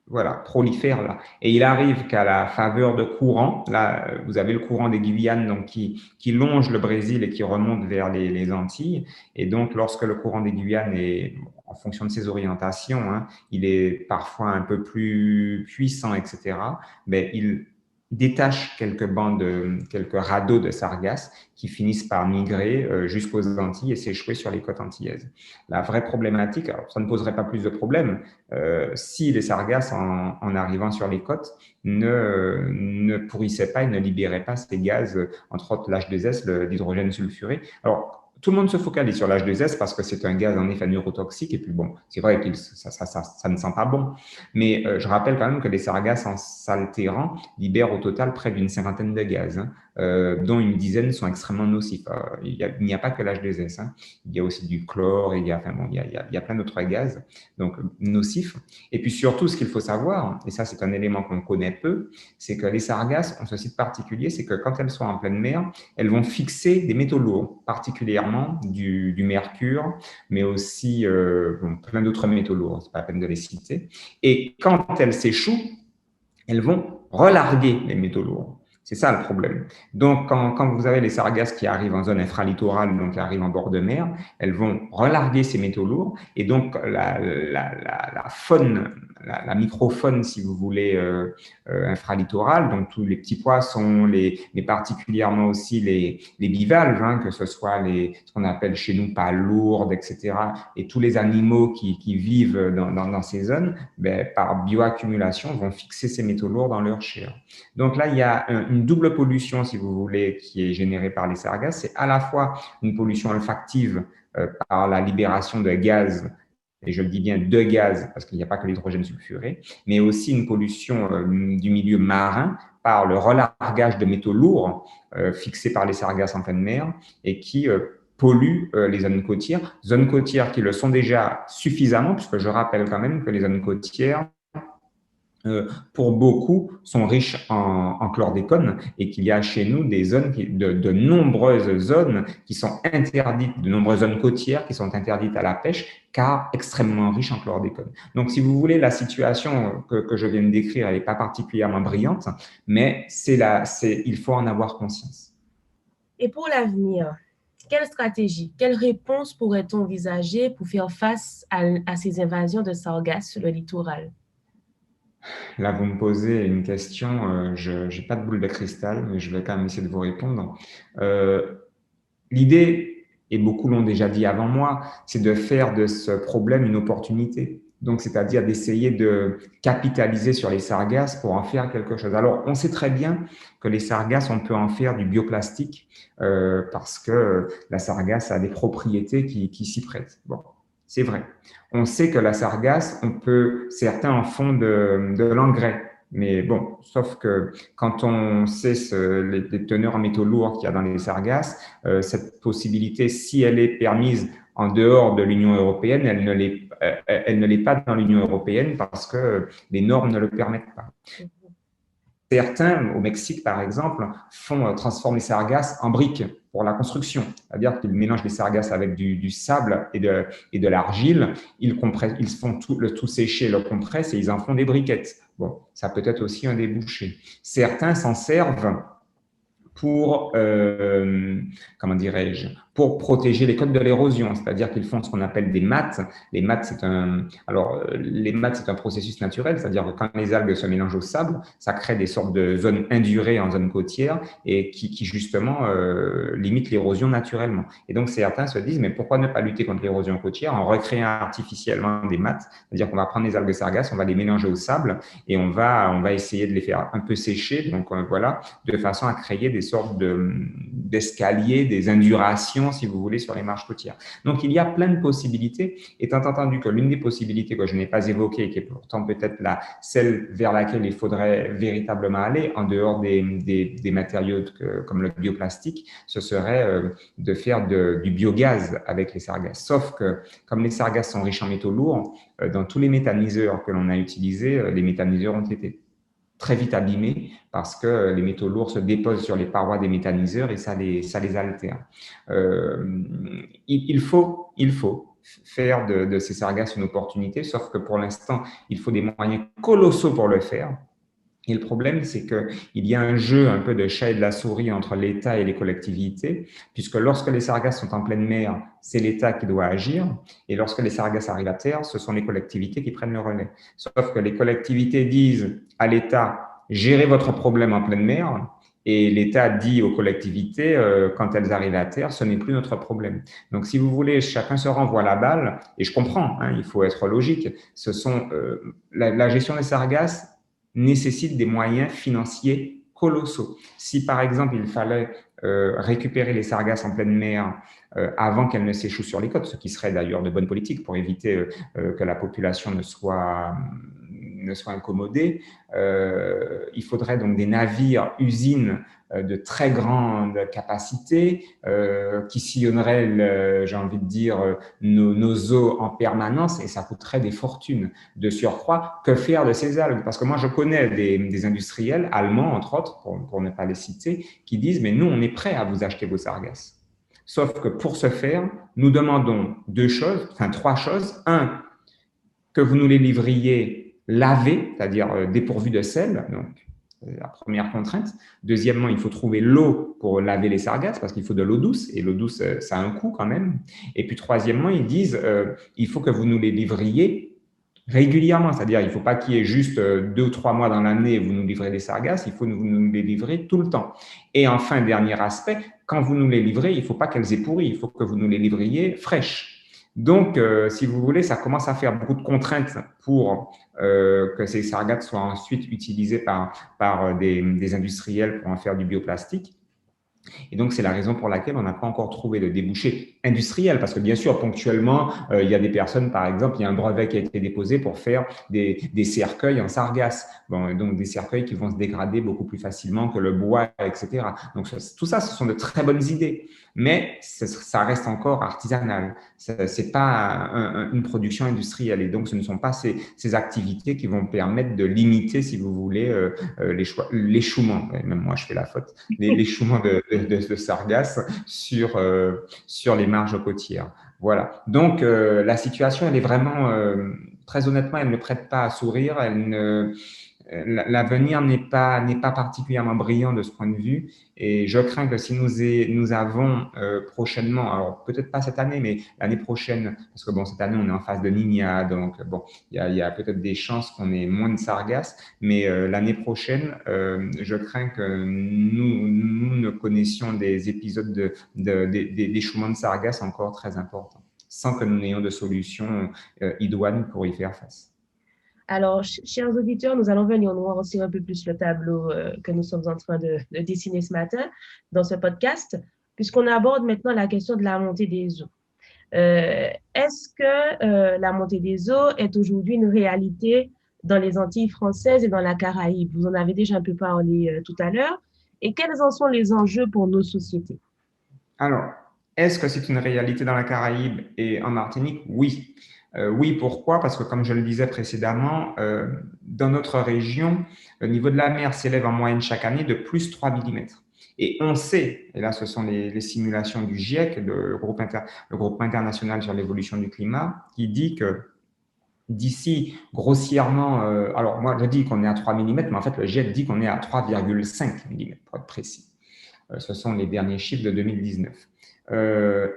voilà, prolifèrent là. Et il arrive qu'à la faveur de courants, là, vous avez le courant des Guyanes donc, qui longe le Brésil et qui remonte vers les Antilles. Et donc, lorsque le courant des Guyanes est, en fonction de ses orientations, il est parfois un peu plus puissant, etc., il détache quelques radeaux de sargasses qui finissent par migrer jusqu'aux Antilles et s'échouer sur les côtes antillaises. La vraie problématique, alors ça ne poserait pas plus de problèmes si les sargasses, en arrivant sur les côtes, ne pourrissaient pas et ne libéraient pas ces gaz, entre autres l'H2S, l'hydrogène sulfuré. Alors, tout le monde se focalise sur l'H2S parce que c'est un gaz en effet neurotoxique et puis bon, c'est vrai que ça ne sent pas bon. Mais je rappelle quand même que les sargasses en s'altérant libèrent au total près d'une 50aine de gaz, dont une dizaine sont extrêmement nocifs. Il n'y a pas que l'H2S, il y a aussi du chlore, il y a plein d'autres gaz donc nocifs. Et puis surtout, ce qu'il faut savoir, et ça c'est un élément qu'on connaît peu, c'est que les sargasses ont ce site particulier, c'est que quand elles sont en pleine mer, elles vont fixer des métaux lourds, particulièrement du mercure, mais aussi plein d'autres métaux lourds, c'est pas la peine de les citer. Et quand elles s'échouent, elles vont relarguer les métaux lourds. C'est ça le problème. Donc, quand vous avez les sargasses qui arrivent en zone infralittorale, donc qui arrivent en bord de mer, elles vont relarguer ces métaux lourds et donc la faune, la microfaune, si vous voulez, infralittorale, donc tous les petits poissons, mais particulièrement aussi les bivalves, que ce soit ce qu'on appelle chez nous palourdes, etc., et tous les animaux qui vivent dans ces zones, par bioaccumulation, vont fixer ces métaux lourds dans leur chair. Donc là, il y a une double pollution, si vous voulez, qui est générée par les sargasses. C'est à la fois une pollution olfactive par la libération de gaz, et je le dis bien de gaz, parce qu'il n'y a pas que l'hydrogène sulfuré, mais aussi une pollution du milieu marin par le relargage de métaux lourds fixés par les sargasses en pleine mer et qui polluent les zones côtières qui le sont déjà suffisamment, puisque je rappelle quand même que les zones côtières, pour beaucoup, sont riches en chlordécone et qu'il y a chez nous des zones, de nombreuses zones qui sont interdites, de nombreuses zones côtières qui sont interdites à la pêche car extrêmement riches en chlordécone. Donc, si vous voulez, la situation que je viens de décrire, elle n'est pas particulièrement brillante, mais il faut en avoir conscience. Et pour l'avenir, quelle stratégie, quelle réponse pourrait-on envisager pour faire face à ces invasions de sargasses sur le littoral? Là, vous me posez une question, je n'ai pas de boule de cristal, mais je vais quand même essayer de vous répondre. L'idée, et beaucoup l'ont déjà dit avant moi, c'est de faire de ce problème une opportunité. Donc, c'est-à-dire d'essayer de capitaliser sur les sargasses pour en faire quelque chose. Alors, on sait très bien que les sargasses, on peut en faire du bioplastique parce que la sargasse a des propriétés qui s'y prêtent. Bon. C'est vrai. On sait que la sargasse, certains en font de l'engrais. Mais bon, sauf que quand on sait les teneurs en métaux lourds qu'il y a dans les sargasses, cette possibilité, si elle est permise en dehors de l'Union européenne, elle ne l'est pas dans l'Union européenne parce que les normes ne le permettent pas. certains, au Mexique par exemple, transforment les sargasses en briques pour la construction. C'est-à-dire qu'ils mélangent les sargasses avec du sable et de l'argile. Ils font le tout sécher, le compressent et ils en font des briquettes. Bon, ça peut être aussi un débouché. Certains s'en servent pour, comment dirais-je, pour protéger les côtes de l'érosion, c'est-à-dire qu'ils font ce qu'on appelle des mattes. Les mattes, c'est un processus naturel, c'est-à-dire que quand les algues se mélangent au sable, ça crée des sortes de zones indurées en zone côtière et qui justement limitent l'érosion naturellement. Et donc certains se disent, mais pourquoi ne pas lutter contre l'érosion côtière en recréant artificiellement des mattes, c'est-à-dire qu'on va prendre les algues sargasses, on va les mélanger au sable et on va essayer de les faire un peu sécher, donc voilà, de façon à créer des sortes d'escaliers, des indurations, si vous voulez, sur les marges côtières. Donc, il y a plein de possibilités, étant entendu que l'une des possibilités que je n'ai pas évoquées, et qui est pourtant peut-être celle vers laquelle il faudrait véritablement aller, en dehors des matériaux comme le bioplastique, ce serait de faire du biogaz avec les sargasses. Sauf que, comme les sargasses sont riches en métaux lourds, dans tous les méthaniseurs que l'on a utilisés, les méthaniseurs ont été très vite abîmés parce que les métaux lourds se déposent sur les parois des méthaniseurs et ça les altère. Il faut faire de ces sargasses une opportunité, sauf que pour l'instant, il faut des moyens colossaux pour le faire. Et le problème, c'est qu'il y a un jeu un peu de chat et de la souris entre l'État et les collectivités, puisque lorsque les sargasses sont en pleine mer, c'est l'État qui doit agir, et lorsque les sargasses arrivent à terre, ce sont les collectivités qui prennent le relais. Sauf que les collectivités disent à l'État, gérez votre problème en pleine mer, et l'État dit aux collectivités, quand elles arrivent à terre, ce n'est plus notre problème. Donc, si vous voulez, chacun se renvoie la balle, et je comprends, il faut être logique, la gestion des sargasses nécessite des moyens financiers colossaux. Si, par exemple, il fallait récupérer les sargasses en pleine mer avant qu'elles ne s'échouent sur les côtes, ce qui serait d'ailleurs de bonne politique pour éviter que la population ne soit incommodée, il faudrait donc des navires, usines de très grande capacité qui sillonneraient, j'ai envie de dire, nos eaux en permanence et ça coûterait des fortunes. De surcroît, que faire de ces algues? Parce que moi, je connais des industriels allemands, entre autres, pour ne pas les citer, qui disent « mais nous, on est prêts à vous acheter vos sargasses ». Sauf que pour ce faire, nous demandons trois choses. Un, que vous nous les livriez lavés, c'est-à-dire dépourvus de sel, donc la première contrainte. Deuxièmement, il faut trouver l'eau pour laver les sargasses parce qu'il faut de l'eau douce et l'eau douce, ça a un coût quand même. Et puis troisièmement, ils disent il faut que vous nous les livriez régulièrement, c'est-à-dire il ne faut pas qu'il y ait juste 2 ou 3 mois dans l'année et vous nous livrez des sargasses, il faut nous les livrer tout le temps. Et enfin, dernier aspect, quand vous nous les livrez, il ne faut pas qu'elles aient pourri, il faut que vous nous les livriez fraîches. Donc, si vous voulez, ça commence à faire beaucoup de contraintes pour que ces sargasses soient ensuite utilisées par des industriels pour en faire du bioplastique. Et donc, c'est la raison pour laquelle on n'a pas encore trouvé de débouché industriel, parce que bien sûr, ponctuellement, il y a des personnes, par exemple, il y a un brevet qui a été déposé pour faire des cercueils en sargasse, donc des cercueils qui vont se dégrader beaucoup plus facilement que le bois, etc. Donc, tout ça, ce sont de très bonnes idées, mais ça reste encore artisanal. C'est pas une production industrielle, et donc ce ne sont pas ces activités qui vont permettre de limiter, si vous voulez, l'échouement. Même moi, je fais la faute. L'échouement de sargasses sur les marges côtières. Voilà. Donc, la situation, elle est vraiment, très honnêtement, elle ne prête pas à sourire. L'avenir n'est pas particulièrement brillant de ce point de vue. Et je crains que si nous avons prochainement, alors peut-être pas cette année, mais l'année prochaine, parce que bon, cette année, on est en phase de Niña, donc bon, il y a peut-être des chances qu'on ait moins de sargasses, mais l'année prochaine, je crains que nous ne connaissions des épisodes d'échouement de sargasses encore très importants, sans que nous n'ayons de solution idoine pour y faire face. Alors, chers auditeurs, nous allons venir nuancer un peu plus le tableau que nous sommes en train de dessiner ce matin dans ce podcast, puisqu'on aborde maintenant la question de la montée des eaux. Est-ce que la montée des eaux est aujourd'hui une réalité dans les Antilles françaises et dans la Caraïbe? Vous en avez déjà un peu parlé tout à l'heure. Et quels en sont les enjeux pour nos sociétés? Alors, est-ce que c'est une réalité dans la Caraïbe et en Martinique? Oui. Oui, pourquoi? Parce que comme je le disais précédemment, dans notre région, le niveau de la mer s'élève en moyenne chaque année de plus 3 millimètres. Et on sait, et là ce sont les simulations du GIEC, le groupe international sur l'évolution du climat, qui dit que d'ici grossièrement, alors moi je dis qu'on est à 3 millimètres, mais en fait le GIEC dit qu'on est à 3,5 millimètres pour être précis. Ce sont les derniers chiffres de 2019.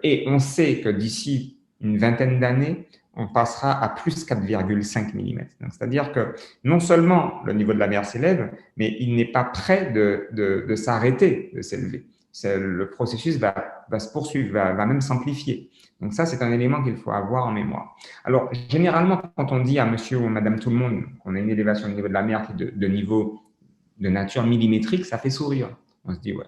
Et on sait que d'ici une vingtaine d'années, on passera à plus 4,5 mm. C'est-à-dire que non seulement le niveau de la mer s'élève, mais il n'est pas prêt de s'arrêter de s'élever. Le processus va se poursuivre, va même s'amplifier. Donc ça, c'est un élément qu'il faut avoir en mémoire. Alors, généralement, quand on dit à monsieur ou madame tout le monde qu'on a une élévation du niveau de la mer qui est de niveau de nature millimétrique, ça fait sourire. On se dit, ouais,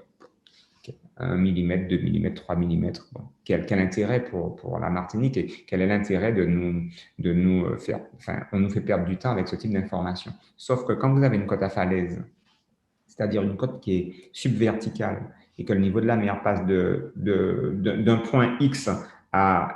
1 mm, 2 mm, 3 mm. Bon, quel intérêt pour la Martinique et quel est l'intérêt de nous faire, enfin, on nous fait perdre du temps avec ce type d'information. Sauf que quand vous avez une côte à falaise, c'est-à-dire une côte qui est subverticale et que le niveau de la mer passe d'un point X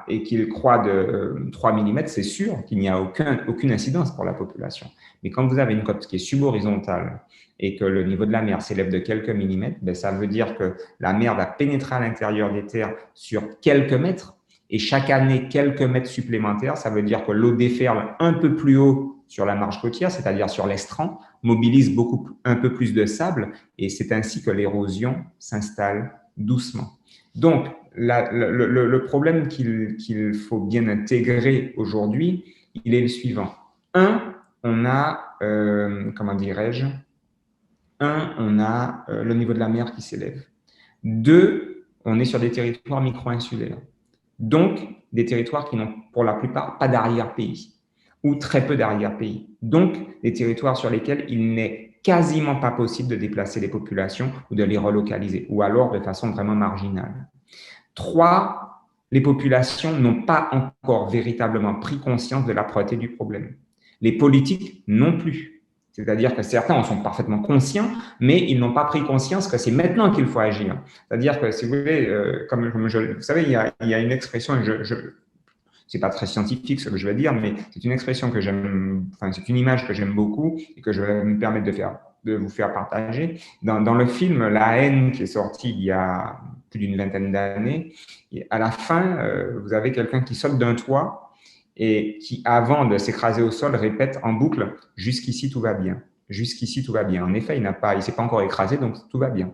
et qu'il croît de 3 mm, c'est sûr qu'il n'y a aucune incidence pour la population. Mais quand vous avez une côte qui est subhorizontale et que le niveau de la mer s'élève de quelques millimètres, ben ça veut dire que la mer va pénétrer à l'intérieur des terres sur quelques mètres et chaque année, quelques mètres supplémentaires. Ça veut dire que l'eau déferle un peu plus haut sur la marge côtière, c'est-à-dire sur l'estran, mobilise un peu plus de sable et c'est ainsi que l'érosion s'installe doucement. Donc, le problème qu'il faut bien intégrer aujourd'hui, il est le suivant. On a, comment dirais-je, on a le niveau de la mer qui s'élève. 2, on est sur des territoires micro-insulaires. Donc, des territoires qui n'ont pour la plupart pas d'arrière-pays ou très peu d'arrière-pays. Donc, des territoires sur lesquels il n'est quasiment pas possible de déplacer les populations ou de les relocaliser, ou alors de façon vraiment marginale. 3, les populations n'ont pas encore véritablement pris conscience de l'âpreté du problème. Les politiques non plus. C'est-à-dire que certains en sont parfaitement conscients, mais ils n'ont pas pris conscience que c'est maintenant qu'il faut agir. C'est-à-dire que, si vous voulez, vous savez, il y a une expression, c'est pas très scientifique ce que je vais dire, mais c'est une expression que j'aime, enfin, c'est une image que j'aime beaucoup et que je vais me permettre de vous faire partager. Dans le film La haine qui est sorti il y a plus d'une vingtaine d'années, à la fin, vous avez quelqu'un qui saute d'un toit et qui, avant de s'écraser au sol, répète en boucle « Jusqu'ici, tout va bien. Jusqu'ici, tout va bien. » En effet, il ne s'est pas encore écrasé, donc tout va bien.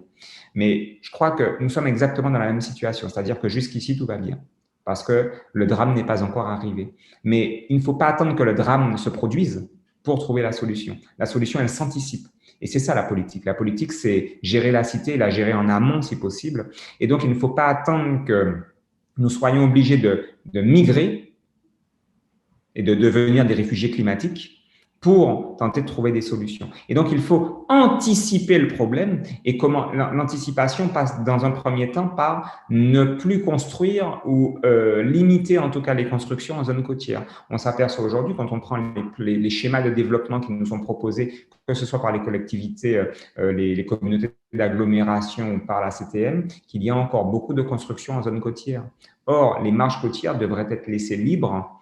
Mais je crois que nous sommes exactement dans la même situation, c'est-à-dire que jusqu'ici, tout va bien, parce que le drame n'est pas encore arrivé. Mais il ne faut pas attendre que le drame se produise pour trouver la solution. La solution, elle s'anticipe. Et c'est ça la politique. La politique, c'est gérer la cité, la gérer en amont si possible. Et donc, il ne faut pas attendre que nous soyons obligés de migrer et de devenir des réfugiés climatiques pour tenter de trouver des solutions. Et donc, il faut anticiper le problème. Et comment l'anticipation passe dans un premier temps par ne plus construire ou limiter en tout cas les constructions en zone côtière. On s'aperçoit aujourd'hui, quand on prend les schémas de développement qui nous sont proposés, que ce soit par les collectivités, les communautés d'agglomération ou par la CTM, qu'il y a encore beaucoup de constructions en zone côtière. Or, les marges côtières devraient être laissées libres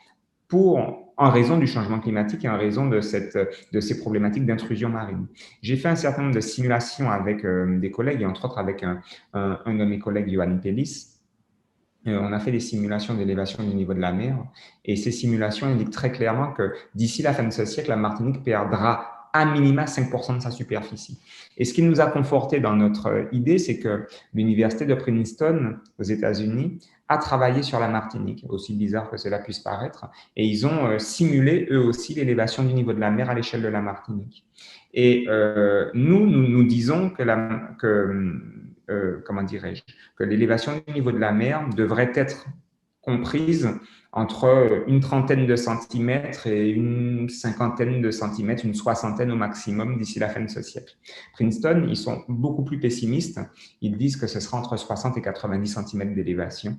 en raison du changement climatique et en raison de ces problématiques d'intrusion marine. J'ai fait un certain nombre de simulations avec des collègues, et entre autres avec un de mes collègues, Johan Pellis. On a fait des simulations d'élévation du niveau de la mer, et ces simulations indiquent très clairement que d'ici la fin de ce siècle, la Martinique perdra à minima 5% de sa superficie. Et ce qui nous a conforté dans notre idée, c'est que l'université de Princeton aux États-Unis a travaillé sur la Martinique, aussi bizarre que cela puisse paraître, et ils ont simulé eux aussi l'élévation du niveau de la mer à l'échelle de la Martinique. Et nous disons que l'élévation du niveau de la mer devrait être comprise entre une trentaine de centimètres et une cinquantaine de centimètres, une soixantaine au maximum d'ici la fin de ce siècle. Princeton, ils sont beaucoup plus pessimistes. Ils disent que ce sera entre 60 et 90 centimètres d'élévation.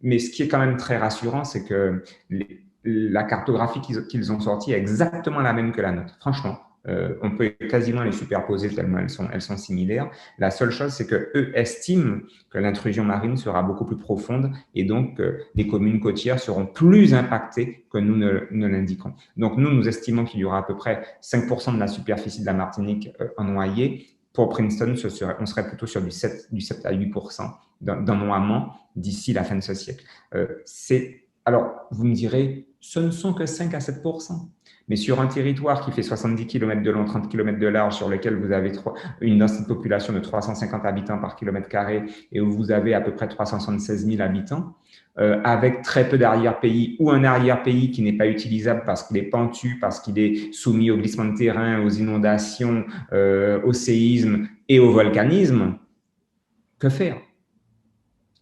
Mais ce qui est quand même très rassurant, c'est que la cartographie qu'ils ont sortie est exactement la même que la nôtre. Franchement, On peut quasiment les superposer tellement elles sont similaires. La seule chose, c'est qu'eux estiment que l'intrusion marine sera beaucoup plus profonde et donc les communes côtières seront plus impactées que nous ne l'indiquons. Donc nous estimons qu'il y aura à peu près 5% de la superficie de la Martinique ennoyée. Pour Princeton, on serait plutôt sur du 7 à 8% d'ennoiement d'ici la fin de ce siècle. Alors, vous me direz, ce ne sont que 5 à 7%. Mais sur un territoire qui fait 70 km de long, 30 km de large, sur lequel vous avez une densité de population de 350 habitants par kilomètre carré et où vous avez à peu près 376 000 habitants, avec très peu d'arrière-pays ou un arrière-pays qui n'est pas utilisable parce qu'il est pentu, parce qu'il est soumis au glissement de terrain, aux inondations, au séisme et au volcanisme, que faire ?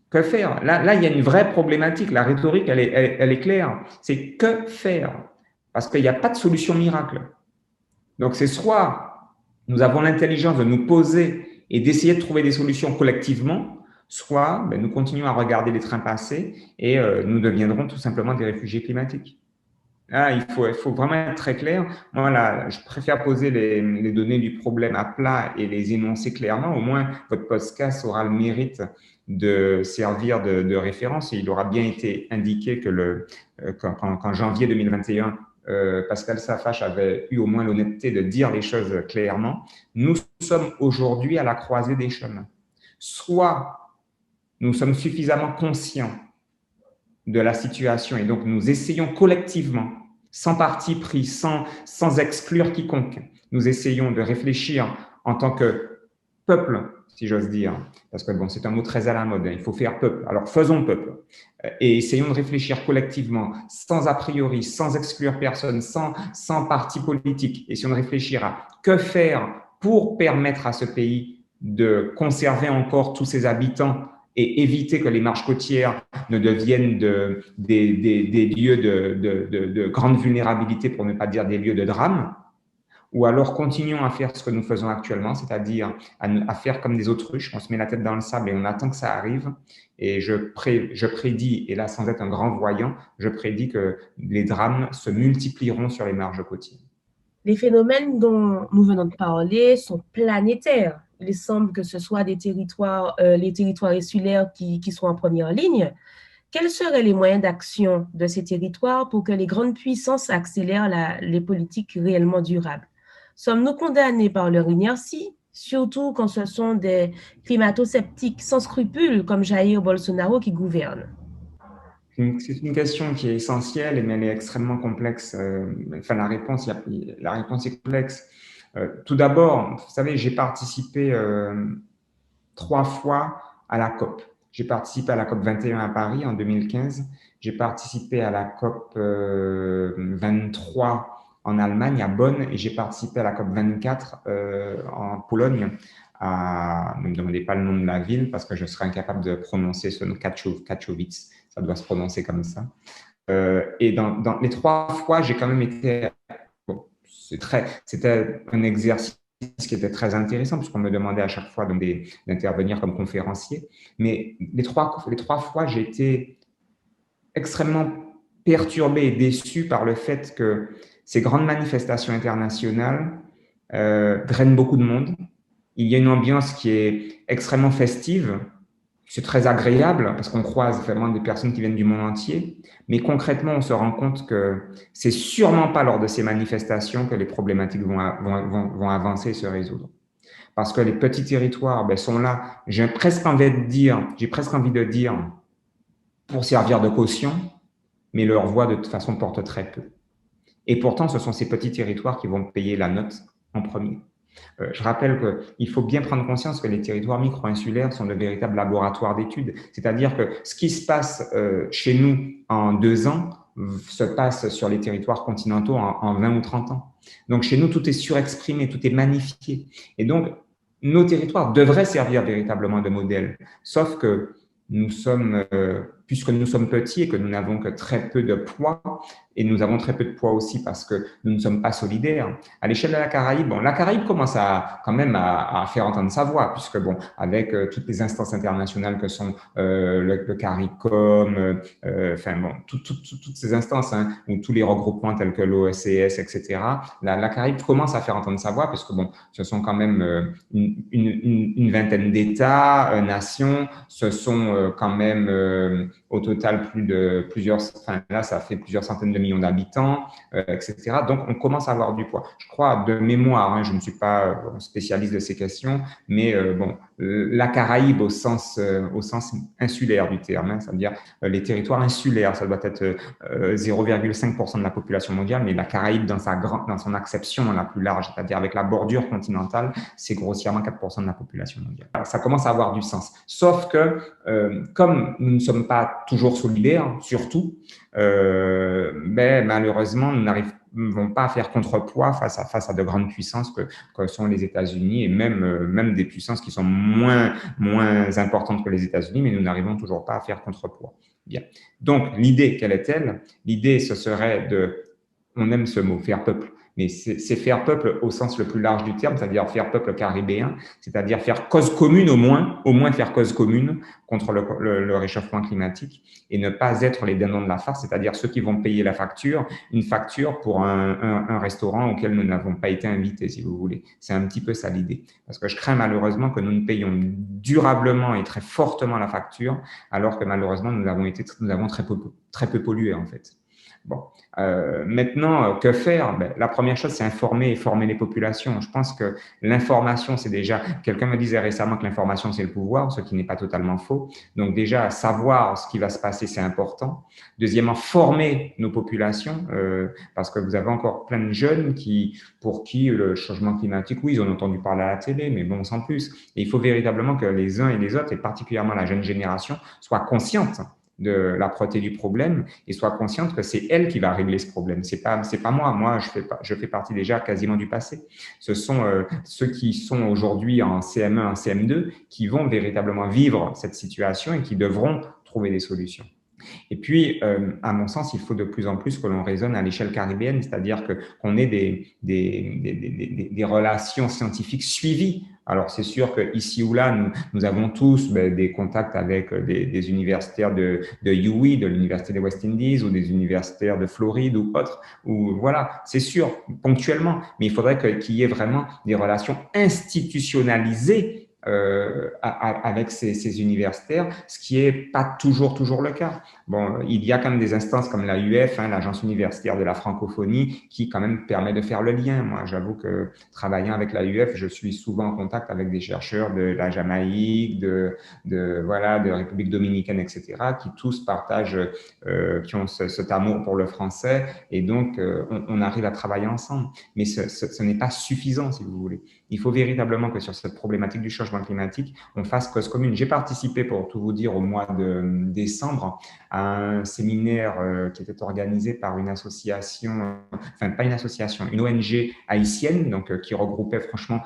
Que faire ? Là, il y a une vraie problématique. La rhétorique, elle est claire. C'est que faire ? Parce qu'il n'y a pas de solution miracle. Donc, c'est soit nous avons l'intelligence de nous poser et d'essayer de trouver des solutions collectivement, soit nous continuons à regarder les trains passer et nous deviendrons tout simplement des réfugiés climatiques. Là, il faut vraiment être très clair. Moi, là, je préfère poser les données du problème à plat et les énoncer clairement. Au moins, votre podcast aura le mérite de servir de référence. Et il aura bien été indiqué que qu'en janvier 2021, Pascal Safache avait eu au moins l'honnêteté de dire les choses clairement. Nous sommes aujourd'hui à la croisée des chemins. Soit nous sommes suffisamment conscients de la situation et donc nous essayons collectivement, sans parti pris, sans exclure quiconque, nous essayons de réfléchir en tant que peuple, si j'ose dire, parce que bon, c'est un mot très à la mode, il faut faire peuple, alors faisons peuple, et essayons de réfléchir collectivement, sans a priori, sans exclure personne, sans parti politique, essayons de réfléchir à que faire pour permettre à ce pays de conserver encore tous ses habitants et éviter que les marges côtières ne deviennent des lieux de grande vulnérabilité, pour ne pas dire des lieux de drame, ou alors continuons à faire ce que nous faisons actuellement, c'est-à-dire à faire comme des autruches, on se met la tête dans le sable et on attend que ça arrive. Et je prédis, et là sans être un grand voyant, je prédis que les drames se multiplieront sur les marges côtières. Les phénomènes dont nous venons de parler sont planétaires. Il semble que ce soit les territoires insulaires qui sont en première ligne. Quels seraient les moyens d'action de ces territoires pour que les grandes puissances accélèrent les politiques réellement durables? Sommes-nous condamnés par leur inertie, surtout quand ce sont des climato-sceptiques sans scrupules comme Jair Bolsonaro qui gouvernent? C'est une question qui est essentielle, mais elle est extrêmement complexe. Enfin, la réponse est complexe. Tout d'abord, vous savez, j'ai participé 3 fois à la COP. J'ai participé à la COP 21 à Paris en 2015. J'ai participé à la COP 23 en Allemagne, à Bonn, et j'ai participé à la COP 24 en Pologne. Ne me demandez pas le nom de la ville parce que je serais incapable de prononcer ce nom, Katowice. Ça doit se prononcer comme ça. Et dans les 3 fois, j'ai quand même été… Bon, c'était un exercice qui était très intéressant puisqu'on me demandait à chaque fois d'intervenir comme conférencier. Mais les trois fois, j'ai été extrêmement perturbé et déçu par le fait que ces grandes manifestations internationales drainent beaucoup de monde. Il y a une ambiance qui est extrêmement festive. C'est très agréable parce qu'on croise vraiment des personnes qui viennent du monde entier. Mais concrètement, on se rend compte que c'est sûrement pas lors de ces manifestations que les problématiques vont avancer et se résoudre. Parce que les petits territoires sont là, j'ai presque envie de dire, pour servir de caution, mais leur voix de toute façon porte très peu. Et pourtant, ce sont ces petits territoires qui vont payer la note en premier. Je rappelle qu'il faut bien prendre conscience que les territoires micro-insulaires sont de véritables laboratoires d'études. C'est-à-dire que ce qui se passe chez nous en 2 ans se passe sur les territoires continentaux en 20 ou 30 ans. Donc, chez nous, tout est surexprimé, tout est magnifié. Et donc, nos territoires devraient servir véritablement de modèle. Sauf que nous sommes puisque nous sommes petits et que nous n'avons que très peu de poids, et nous avons très peu de poids aussi parce que nous ne sommes pas solidaires. À l'échelle de la Caraïbe, bon, la Caraïbe commence quand même à faire entendre sa voix, puisque bon, avec toutes les instances internationales que sont le CARICOM, enfin bon, toutes ces instances, hein, ou tous les regroupements tels que l'OSCE, etc. La Caraïbe commence à faire entendre sa voix, parce que bon, ce sont quand même une vingtaine d'États, nations, ce sont quand même au total enfin là ça fait plusieurs centaines de millions d'habitants, etc. Donc on commence à avoir du poids. Je crois de mémoire, hein, je ne suis pas spécialiste de ces questions, mais bon, la Caraïbe au sens insulaire du terme, hein, c'est-à-dire les territoires insulaires, ça doit être 0,5% de la population mondiale, mais la Caraïbe dans son acception la plus large, c'est-à-dire avec la bordure continentale, c'est grossièrement 4% de la population mondiale. Alors, ça commence à avoir du sens. Sauf que comme nous ne sommes pas toujours solidaires, surtout, mais malheureusement, nous n'arrivons pas à faire contrepoids face à de grandes puissances que sont les États-Unis, et même des puissances qui sont moins importantes que les États-Unis, mais nous n'arrivons toujours pas à faire contrepoids. Bien. Donc, l'idée, quelle est-elle? L'idée, ce serait on aime ce mot, faire peuple, mais c'est faire peuple au sens le plus large du terme, c'est-à-dire faire peuple caribéen, c'est-à-dire faire cause commune au moins faire cause commune contre le réchauffement climatique, et ne pas être les dindons de la farce, c'est-à-dire ceux qui vont payer une facture pour un restaurant auquel nous n'avons pas été invités, si vous voulez. C'est un petit peu ça l'idée. Parce que je crains malheureusement que nous ne payions durablement et très fortement la facture, alors que malheureusement nous avons très peu pollué en fait. Bon, maintenant, que faire? La première chose, c'est informer et former les populations. Je pense que l'information, c'est déjà… Quelqu'un me disait récemment que l'information, c'est le pouvoir, ce qui n'est pas totalement faux. Donc déjà, savoir ce qui va se passer, c'est important. Deuxièmement, former nos populations, parce que vous avez encore plein de jeunes pour qui le changement climatique, oui, ils ont entendu parler à la télé, mais bon, sans plus. Et il faut véritablement que les uns et les autres, et particulièrement la jeune génération, soient conscientes de l'âpreté du problème et soit consciente que c'est elle qui va régler ce problème. C'est pas moi. Moi, je fais partie déjà quasiment du passé. Ce sont ceux qui sont aujourd'hui en CM1, en CM2 qui vont véritablement vivre cette situation et qui devront trouver des solutions. Et puis, à mon sens, il faut de plus en plus que l'on raisonne à l'échelle caribéenne, c'est-à-dire qu'on ait des relations scientifiques suivies. Alors, c'est sûr qu'ici ou là, nous avons tous des contacts avec des universitaires de UWI, de l'Université des West Indies, ou des universitaires de Floride ou autres. Ou voilà, c'est sûr, ponctuellement. Mais il faudrait qu'il y ait vraiment des relations institutionnalisées avec ces universitaires, ce qui est pas toujours le cas. Bon, il y a quand même des instances comme l'AUF, hein, l'Agence universitaire de la francophonie, qui quand même permet de faire le lien. Moi, j'avoue que travaillant avec l'AUF, je suis souvent en contact avec des chercheurs de la Jamaïque, de République dominicaine, etc., qui tous partagent, qui ont cet amour pour le français, et donc on arrive à travailler ensemble. Mais ce n'est pas suffisant, si vous voulez. Il faut véritablement que sur cette problématique du changement climatique, on fasse cause commune. J'ai participé, pour tout vous dire, au mois de décembre, à un séminaire qui était organisé par une association, enfin pas une association, une ONG haïtienne, donc qui regroupait franchement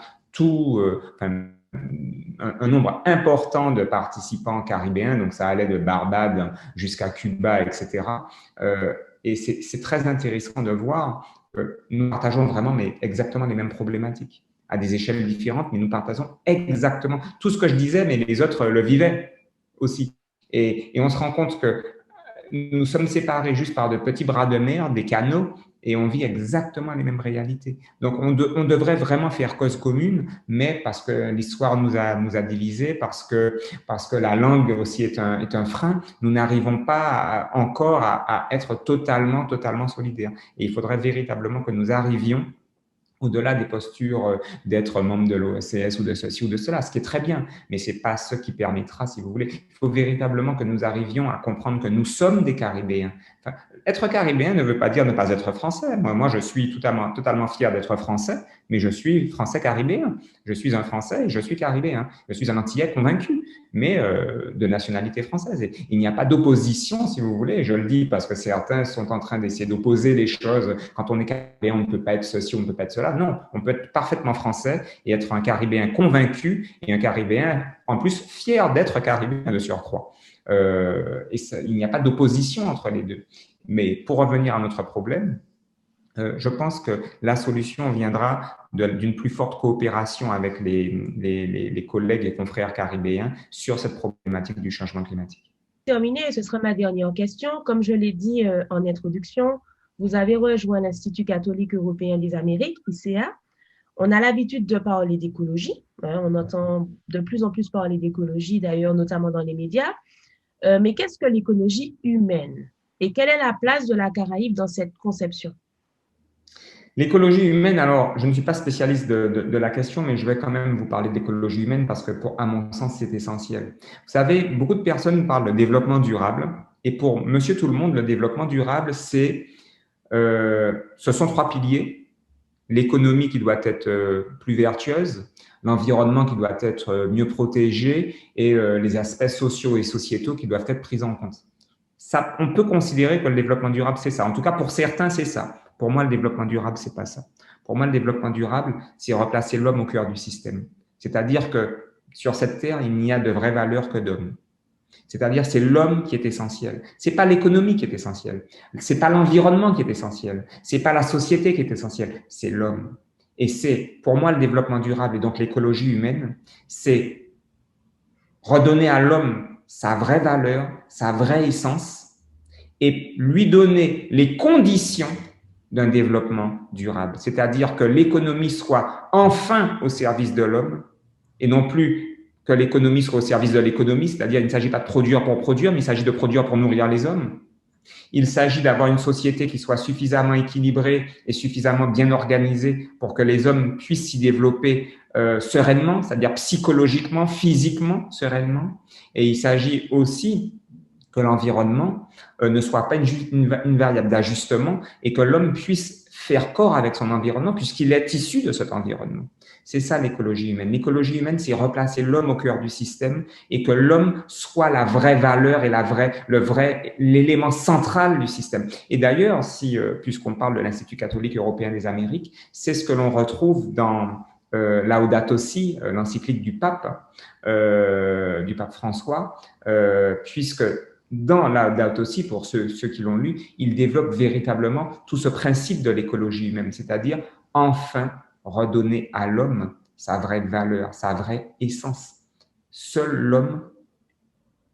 un nombre important de participants caribéens, donc ça allait de Barbade jusqu'à Cuba, etc. Et c'est très intéressant de voir que nous partageons vraiment exactement les mêmes problématiques, à des échelles différentes, mais nous partageons exactement tout ce que je disais, mais les autres le vivaient aussi. Et on se rend compte que nous sommes séparés juste par de petits bras de mer, des canaux, et on vit exactement les mêmes réalités. Donc, on devrait vraiment faire cause commune, mais parce que l'histoire nous a divisés, parce que la langue aussi est un frein, nous n'arrivons pas encore à être totalement solidaires. Et il faudrait véritablement que nous arrivions au-delà des postures d'être membre de l'OSCE ou de ceci ou de cela, ce qui est très bien, mais ce n'est pas ce qui permettra, si vous voulez. Il faut véritablement que nous arrivions à comprendre que nous sommes des Caribéens. Enfin, être Caribéen ne veut pas dire ne pas être français. Moi je suis totalement fier d'être français, mais je suis français caribéen. Je suis un Français et je suis caribéen. Je suis un Antillais convaincu, mais de nationalité française. Et il n'y a pas d'opposition, si vous voulez. Je le dis parce que certains sont en train d'essayer d'opposer les choses. Quand on est caribéen, on ne peut pas être ceci, on ne peut pas être cela. cela. Non, on peut être parfaitement français et être un Caribéen convaincu et un Caribéen, en plus, fier d'être Caribéen de surcroît. Il n'y a pas d'opposition entre les deux. Mais pour revenir à notre problème, je pense que la solution viendra d'une plus forte coopération avec les collègues et confrères caribéens sur cette problématique du changement climatique. Terminé, ce sera ma dernière question. Comme je l'ai dit en introduction, vous avez rejoint l'Institut catholique européen des Amériques, ICA. On a l'habitude de parler d'écologie. On entend de plus en plus parler d'écologie, d'ailleurs, notamment dans les médias. Mais qu'est-ce que l'écologie humaine? Et quelle est la place de la Caraïbe dans cette conception? L'écologie humaine, alors, je ne suis pas spécialiste de la question, mais je vais quand même vous parler d'écologie humaine parce que, à mon sens, c'est essentiel. Vous savez, beaucoup de personnes parlent de développement durable et pour monsieur tout le monde, le développement durable, ce sont 3 piliers. L'économie qui doit être plus vertueuse, l'environnement qui doit être mieux protégé et les aspects sociaux et sociétaux qui doivent être pris en compte. Ça, on peut considérer que le développement durable, c'est ça. En tout cas, pour certains, c'est ça. Pour moi, le développement durable, c'est pas ça. Pour moi, le développement durable, c'est replacer l'homme au cœur du système. C'est-à-dire que sur cette terre, il n'y a de vraie valeur que d'homme. C'est-à-dire, c'est l'homme qui est essentiel. C'est pas l'économie qui est essentielle. C'est pas l'environnement qui est essentiel. C'est pas la société qui est essentielle. C'est l'homme. Et c'est, pour moi, le développement durable et donc l'écologie humaine, c'est redonner à l'homme sa vraie valeur, sa vraie essence et lui donner les conditions d'un développement durable. C'est-à-dire que l'économie soit enfin au service de l'homme et non plus que l'économie soit au service de l'économie, c'est-à-dire il ne s'agit pas de produire pour produire, mais il s'agit de produire pour nourrir les hommes. Il s'agit d'avoir une société qui soit suffisamment équilibrée et suffisamment bien organisée pour que les hommes puissent s'y développer sereinement, c'est-à-dire psychologiquement, physiquement, sereinement. Et il s'agit aussi que l'environnement ne soit pas une variable d'ajustement et que l'homme puisse faire corps avec son environnement puisqu'il est issu de cet environnement. C'est ça l'écologie humaine. L'écologie humaine, c'est replacer l'homme au cœur du système et que l'homme soit la vraie valeur et l'élément central du système. Et d'ailleurs, puisqu'on parle de l'Institut catholique européen des Amériques, c'est ce que l'on retrouve dans Laudato Si, l'encyclique du pape François, puisque dans Laudato Si, pour ceux qui l'ont lu, il développe véritablement tout ce principe de l'écologie humaine, c'est-à-dire enfin redonner à l'homme sa vraie valeur, sa vraie essence. Seul l'homme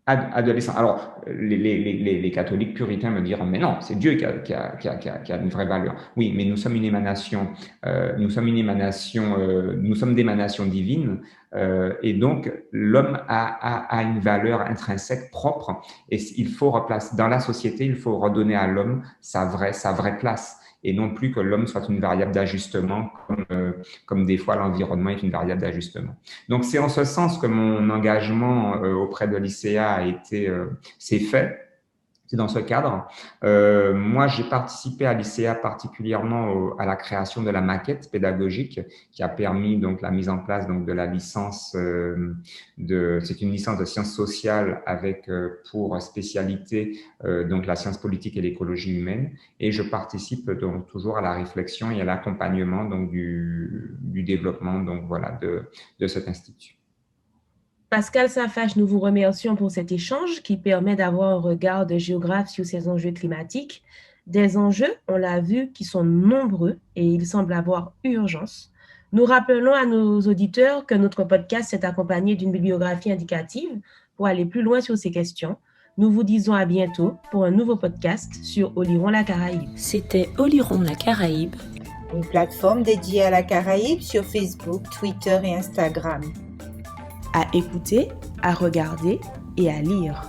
a de l'essence. Alors, les catholiques puritains me diront, mais non, c'est Dieu qui a une vraie valeur. Oui, mais nous sommes une émanation, nous sommes d'émanation divine, et donc l'homme a une valeur intrinsèque propre, et il faut replacer dans la société, il faut redonner à l'homme sa vraie place. Et non plus que l'homme soit une variable d'ajustement, comme des fois l'environnement est une variable d'ajustement. Donc, c'est en ce sens que mon engagement auprès de l'ICA s'est fait. C'est dans ce cadre. Moi, j'ai participé à l'ICA particulièrement à la création de la maquette pédagogique qui a permis donc la mise en place donc de la licence c'est une licence de sciences sociales avec pour spécialité donc la science politique et l'écologie humaine. Et je participe donc toujours à la réflexion et à l'accompagnement donc du développement donc voilà de cet institut. Pascal Safache, nous vous remercions pour cet échange qui permet d'avoir un regard de géographe sur ces enjeux climatiques. Des enjeux, on l'a vu, qui sont nombreux et il semble avoir urgence. Nous rappelons à nos auditeurs que notre podcast s'est accompagné d'une bibliographie indicative pour aller plus loin sur ces questions. Nous vous disons à bientôt pour un nouveau podcast sur Oliron la Caraïbe. C'était Oliron la Caraïbe, une plateforme dédiée à la Caraïbe sur Facebook, Twitter et Instagram. À écouter, à regarder et à lire.